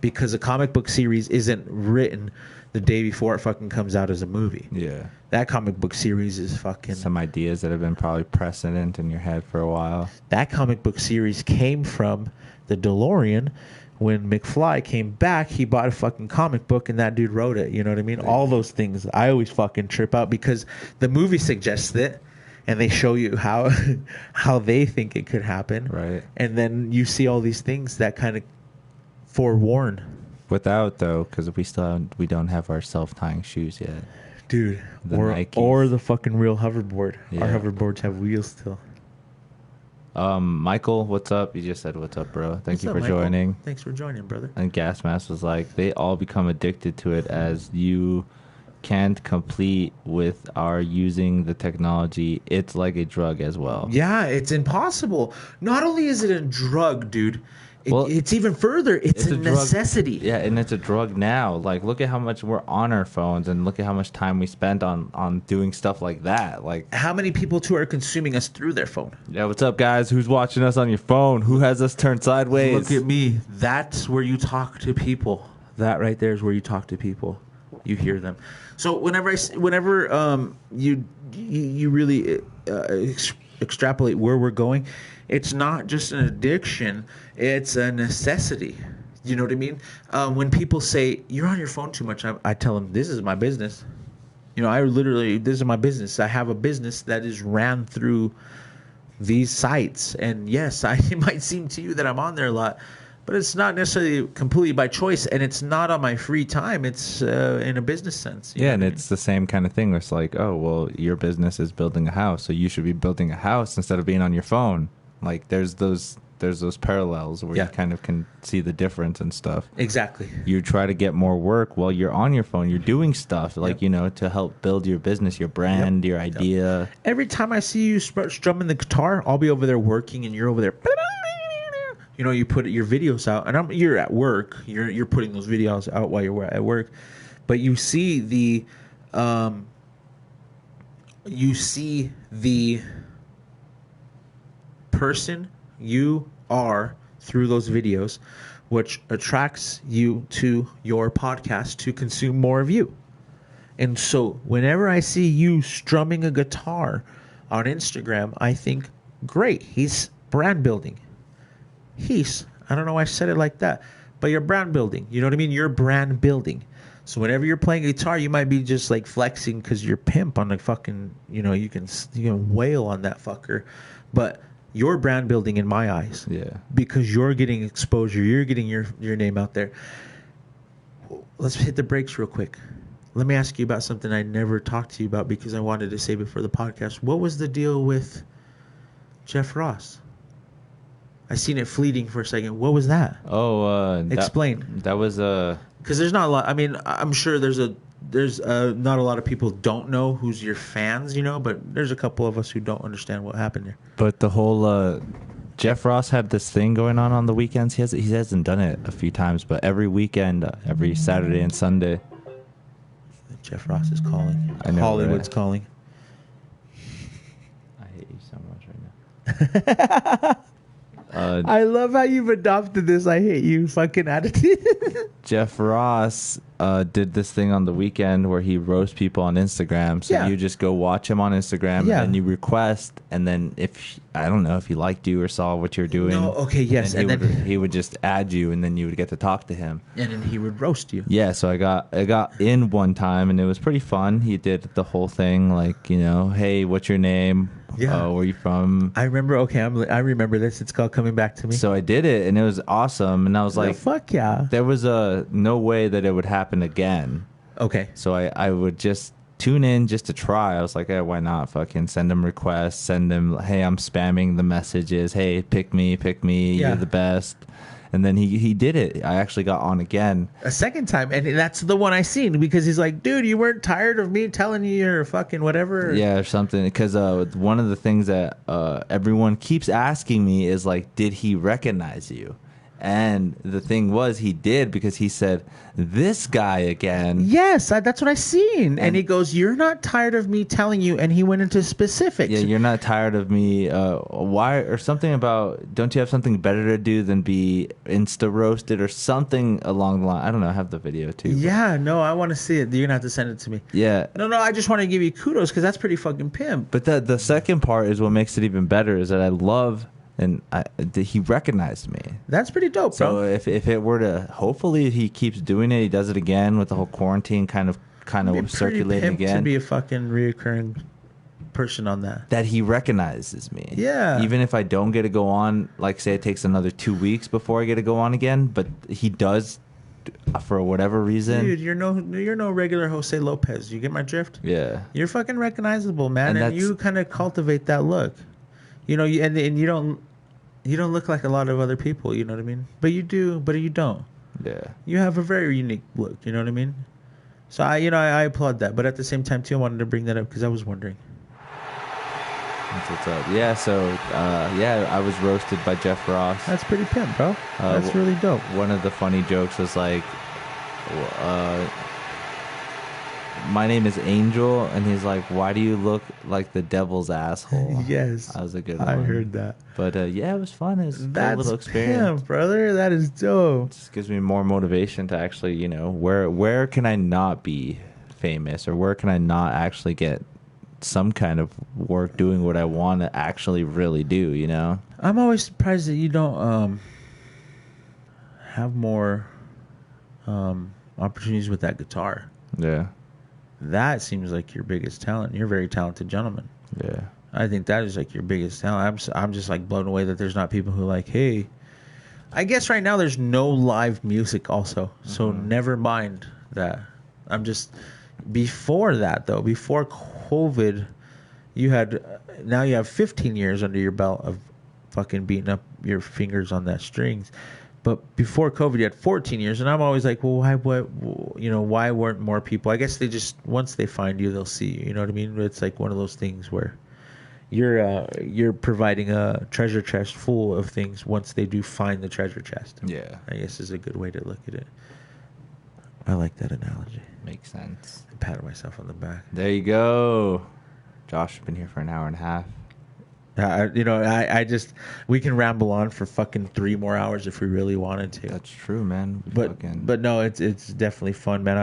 B: Because a comic book series isn't written the day before it fucking comes out as a movie.
A: Yeah.
B: That comic book series is fucking...
A: Some ideas that have been probably precedent in your head for a while.
B: That comic book series came from the DeLorean. When McFly came back, he bought a fucking comic book and that dude wrote it. You know what I mean? All those things. I always fucking trip out because the movie suggests it and they show you how they think it could happen.
A: Right.
B: And then you see all these things that kind of forewarn.
A: Without, though, because we don't have our self-tying shoes yet.
B: Dude.
A: The Nikes.
B: Or the fucking real hoverboard.
A: Yeah.
B: Our hoverboards have wheels still.
A: Michael, what's up? You just said what's up, bro. Thank
B: What's
A: you
B: up,
A: for
B: Michael?
A: joining.
B: Thanks for joining, brother.
A: And Gas Mask was like, they all become addicted to it as you can't complete with our using the technology. It's like a drug as well.
B: Yeah, it's impossible. Not only is it a drug, dude,
A: Well,
B: it's even further. It's a
A: drug.
B: necessity.
A: Yeah, and it's a drug now. Like, look at how much we're on our phones and look at how much time we spent on doing stuff like that. Like,
B: How many people, too, are consuming us through their phone?
A: yeah, what's up, guys? Who's watching us on your phone? Who has us turned sideways?
B: Look at me. That's where you talk to people. That right there is where you talk to people. You hear them. So whenever you really extrapolate where we're going, it's not just an addiction, it's a necessity. You know what I mean? When people say, you're on your phone too much, I tell them, this is my business. You know, this is my business. I have a business that is ran through these sites. And yes, it might seem to you that I'm on there a lot, but it's not necessarily completely by choice, and it's not on my free time. It's in a business sense.
A: Yeah, and it's the same kind of thing where it's like, oh, well, your business is building a house, so you should be building a house instead of being on your phone. Like, there's those parallels where
B: Yeah.
A: you kind of can see the difference and stuff.
B: Exactly.
A: You try to get more work while you're on your phone. You're doing stuff, like,
B: Yep.
A: you know, to help build your business, your brand, your idea.
B: Every time I see you strumming the guitar, I'll be over there working, and you're over there. You know, you put your videos out, and you're at work. You're putting those videos out while you're at work, but you see the person you are through those videos, which attracts you to your podcast to consume more of you. And so whenever I see you strumming a guitar on Instagram, I think, great, he's brand building. I don't know why I said it like that, but you're brand building. You know what I mean? You're brand building. So whenever you're playing guitar, you might be just like flexing because you're pimp on the fucking, you know, you can wail on that fucker. But you're brand building in my eyes.
A: Yeah.
B: Because you're getting exposure. You're getting your name out there. Let's hit the brakes real quick. Let me ask you about something I never talked to you about because I wanted to save it for the podcast. What was the deal with Jeff Ross? I seen it fleeting for a second. What was that?
A: Oh,
B: Explain.
A: That was
B: Because there's not a lot. I mean, I'm sure there's not a lot of people don't know who's your fans, you know, but there's a couple of us who don't understand what happened there.
A: But the whole Jeff Ross had this thing going on the weekends. He hasn't done it a few times, but every weekend, every Saturday and Sunday.
B: Jeff Ross is calling.
A: I know,
B: Hollywood's
A: right?
B: calling.
A: I hate you so much right now.
B: I love how you've adopted this "I hate you" fucking attitude.
A: Jeff Ross did this thing on the weekend where he roasts people on Instagram. So
B: Yeah.
A: you just go watch him on Instagram,
B: Yeah.
A: and you request, and then if I don't know if he liked you or saw what you're doing.
B: No, okay, yes,
A: then
B: and
A: he would just add you, and then you would get to talk to him.
B: And then he would roast you.
A: Yeah, so I got in one time, and it was pretty fun. He did the whole thing, like, hey, what's your name?
B: Yeah.
A: Where you from?
B: I remember. Okay, I remember this. It's called "Coming Back to Me."
A: So I did it, and it was awesome. And I was like,
B: fuck yeah.
A: there was no way that it would happen again.
B: Okay.
A: So I would just tune in just to try. I was like, hey, why not? Fucking send him requests. Send him, hey, I'm spamming the messages. Hey, pick me.
B: Yeah.
A: You're the best. And then he did it. I actually got on again.
B: A second time, and that's the one I seen because he's like, dude, you weren't tired of me telling you you're fucking whatever.
A: Yeah, or something. Because one of the things that everyone keeps asking me is like, did he recognize you? And the thing was, he did, because he said, this guy again.
B: Yes, that's what I seen. And he goes, you're not tired of me telling you, and he went into specifics.
A: Yeah, you're not tired of me. Why, or something about, don't you have something better to do than be insta roasted or something along the line? I don't know. I have the video too.
B: Yeah, no, I want to see it. You're gonna have to send it to me.
A: Yeah.
B: No, I just want to give you kudos because that's pretty fucking pimp.
A: But the second part is what makes it even better, is that I love, and he recognized me.
B: That's pretty dope,
A: So
B: bro.
A: if it were to, hopefully he keeps doing it, he does it again with the whole quarantine kind of
B: It'd be
A: circulating
B: pretty pimp
A: again.
B: to be a fucking reoccurring person on that.
A: That he recognizes me.
B: Yeah.
A: Even if I don't get to go on, like say it takes another 2 weeks before I get to go on again, but he does for whatever reason.
B: Dude, you're no regular Jose Lopez. You get my drift?
A: Yeah.
B: You're fucking recognizable, man, and
A: that's-
B: you kind of cultivate that look. And you don't look like a lot of other people. You know what I mean? But you do. But you don't.
A: Yeah.
B: You have a very unique look. You know what I mean? So I applaud that. But at the same time, too, I wanted to bring that up because I was wondering.
A: That's what's up. Yeah, so I was roasted by Jeff Ross.
B: That's pretty pimp, bro. That's really dope.
A: One of the funny jokes was like, my name is Angel, and he's like, why do you look like the devil's asshole?
B: Yes,
A: That was a good
B: I
A: one.
B: heard that.
A: But yeah, it was fun. It was a
B: That's
A: little experience.
B: pimp, brother. That is dope.
A: Just gives me more motivation to actually, where can I not be famous, or where can I not actually get some kind of work doing what I want to actually really do,
B: I'm always surprised that you don't have more opportunities with that guitar.
A: Yeah.
B: That seems like your biggest talent. You're a very talented gentleman.
A: Yeah.
B: I think that is like your biggest talent. I'm just like blown away that there's not people who like, hey, I guess right now there's no live music also. So never mind that. I'm just, before that though, before COVID, now you have 15 years under your belt of fucking beating up your fingers on that strings. But before COVID, you had 14 years, and I'm always like, well, why weren't more people? I guess they just, once they find you, they'll see you. You know what I mean? It's like one of those things where you're providing a treasure chest full of things once they do find the treasure chest.
A: Yeah.
B: I guess is a good way to look at it. I like that analogy.
A: Makes sense.
B: I patted myself on the back.
A: There you go. Josh has been here for an hour and a half.
B: I just, we can ramble on for fucking 3 more hours if we really wanted to.
A: That's true, man.
B: But no, it's definitely fun, man.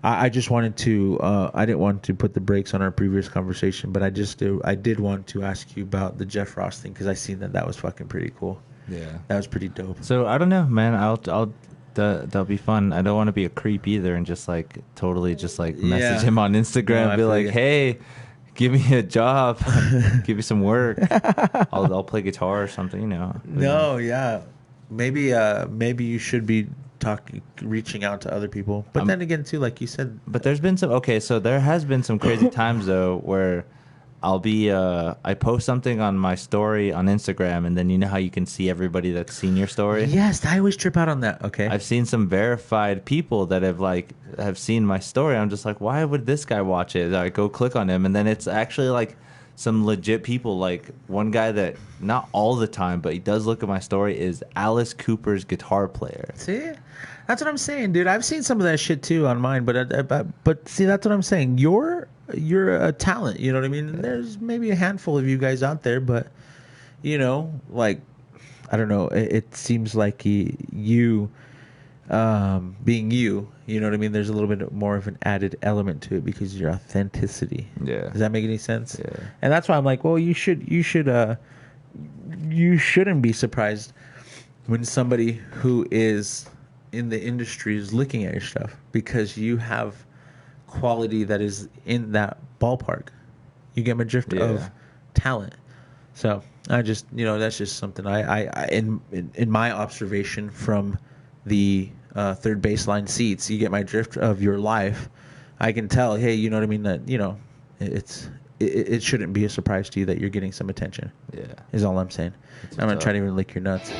B: I just wanted to, I didn't want to put the brakes on our previous conversation, but I did want to ask you about the Jeff Ross thing because I seen that was fucking pretty cool.
A: Yeah.
B: That was pretty dope.
A: So I don't know, man. That'll be fun. I don't want to be a creep either and just like totally just like message him on Instagram and be like, hey, give me a job, give me some work. I'll play guitar or something,
B: No, yeah, maybe you should be reaching out to other people. But then again, too, like you said.
A: But there's been so there has been some crazy times though where I'll be I post something on my story on Instagram, and then you know how you can see everybody that's seen your story?
B: Yes, I always trip out on that. Okay.
A: I've seen some verified people that have seen my story. I'm just like, why would this guy watch it? I go click on him, and then it's actually like some legit people. Like one guy that not all the time, but he does look at my story is Alice Cooper's guitar player.
B: See, that's what I'm saying, dude. I've seen some of that shit too on mine, but see, that's what I'm saying. You're a talent, you know what I mean? And there's maybe a handful of you guys out there, but you know, like I don't know. It seems like you. Being you know what I mean? There's a little bit more of an added element to it because of your authenticity.
A: Yeah.
B: Does that make any sense?
A: Yeah.
B: And that's why I'm like, well, you shouldn't be surprised when somebody who is in the industry is looking at your stuff because you have quality that is in that ballpark. You get my drift of talent. So I just, that's just something I in my observation from the third baseline seats, you get my drift of your life. I can tell, hey, you know what I mean, that it shouldn't be a surprise to you that you're getting some attention.
A: Yeah,
B: is all I'm saying. I'm not trying to even lick your nuts.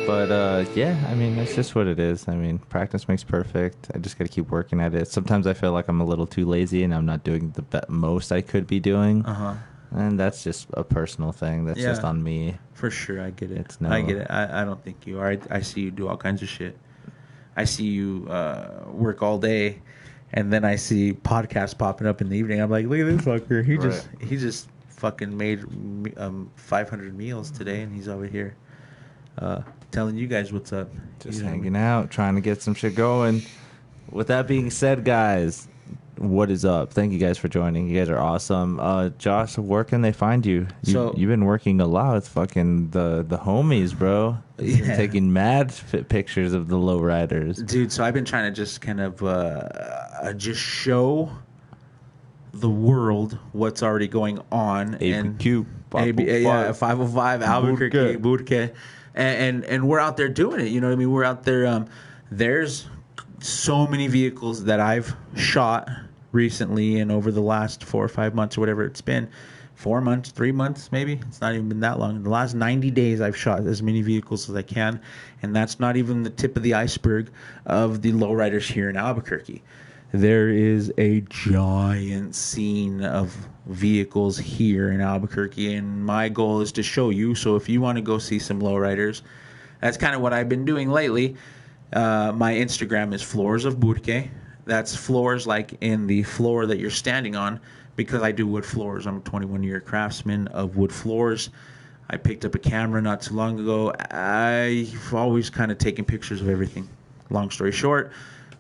A: But yeah, I mean, that's just what it is. I mean, practice makes perfect. I just got to keep working at it. Sometimes I feel like I'm a little too lazy and I'm not doing the most I could be doing. And that's just a personal thing. That's just on me.
B: For sure, I get it. I get it. I don't think you are. I see you do all kinds of shit. I see you work all day, and then I see podcasts popping up in the evening. I'm like, look at this fucker. He just fucking made 500 meals today, and he's over here telling you guys what's up.
A: Just hanging out, trying to get some shit going. With that being said, guys, what is up? Thank you guys for joining. You guys are awesome. Josh, where can they find you? You've been working a lot with fucking the homies, bro. You've been taking mad pictures of the lowriders.
B: Dude, so I've been trying to just kind of just show the world what's already going on.
A: ABQ.
B: 505 Albuquerque, Burke. And we're out there doing it. You know what I mean? We're out there. There's so many vehicles that I've shot recently and over the last 4 or 5 months or whatever it's been. 4 months, 3 months maybe. It's not even been that long. In the last 90 days, I've shot as many vehicles as I can. And that's not even the tip of the iceberg of the lowriders here in Albuquerque. There is a giant scene of vehicles here in Albuquerque. And my goal is to show you. So if you want to go see some lowriders, that's kind of what I've been doing lately. My Instagram is Floors of Burke. That's floors like in the floor that you're standing on because I do wood floors. I'm a 21-year craftsman of wood floors. I picked up a camera not too long ago. I've always kind of taken pictures of everything. Long story short,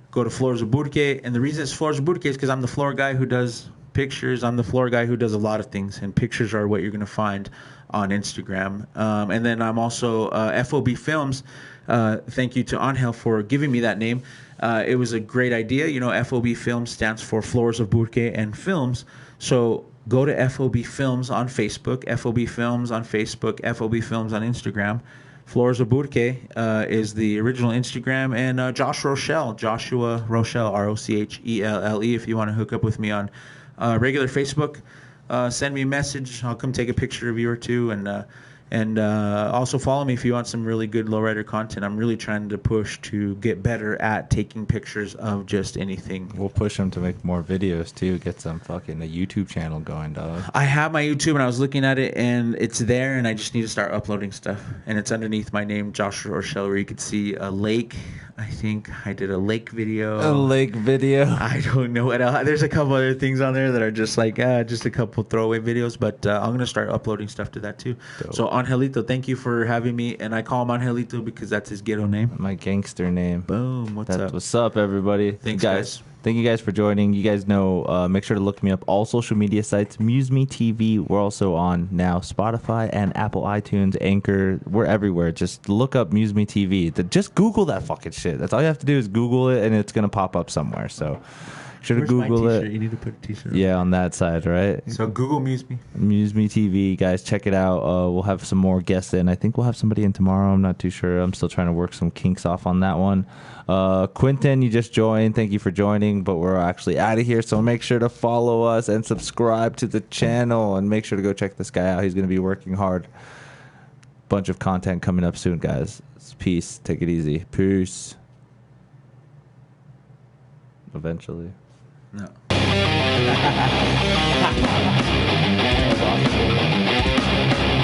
B: go to Floors of Burke. And the reason it's Floors of Burke is because I'm the floor guy who does pictures. I'm the floor guy who does a lot of things. And pictures are what you're going to find on Instagram. And then I'm also FOB Films. Thank you to Angel for giving me that name. It was a great idea. FOB Films stands for Floors of Burke and Films. So go to FOB Films on Facebook, FOB Films on Facebook, FOB Films on Instagram. Floors of Burke is the original Instagram. And Joshua Rochelle, Rochelle, if you want to hook up with me on regular Facebook. Send me a message. I'll come take a picture of you or two, and also follow me if you want some really good lowrider content. I'm really trying to push to get better at taking pictures of just anything.
A: We'll push them to make more videos too. Get some fucking a YouTube channel going, dog.
B: I have my YouTube, and I was looking at it, and it's there, and I just need to start uploading stuff. And it's underneath my name, Joshua Rochelle, where you could see a lake. I think I did a lake video.
A: A lake video.
B: I don't know what else. There's a couple other things on there that are just like just a couple throwaway videos, but I'm gonna start uploading stuff to that too. Dope. So Angelito, thank you for having me, and I call him Angelito because that's his ghetto name.
A: My gangster name.
B: Boom. What's up?
A: What's up, everybody?
B: Thanks, guys.
A: Thank you guys for joining. You guys know, make sure to look me up all social media sites. MuseMe TV. We're also on now Spotify and Apple iTunes, Anchor. We're everywhere. Just look up MuseMe TV. Just Google that fucking shit. That's all you have to do is Google it, and it's gonna pop up somewhere. So should have Googled it.
B: You need to put a t-shirt.
A: Yeah, on that side, right?
B: So Google MuseMe.
A: MuseMe TV, guys, check it out. We'll have some more guests in. I think we'll have somebody in tomorrow. I'm not too sure. I'm still trying to work some kinks off on that one. Quentin, you just joined. Thank you for joining, but we're actually out of here. So make sure to follow us and subscribe to the channel, and make sure to go check this guy out. He's going to be working hard. Bunch of content coming up soon, guys. Peace. Take it easy. Peace. Eventually.
B: No.
A: That was awesome.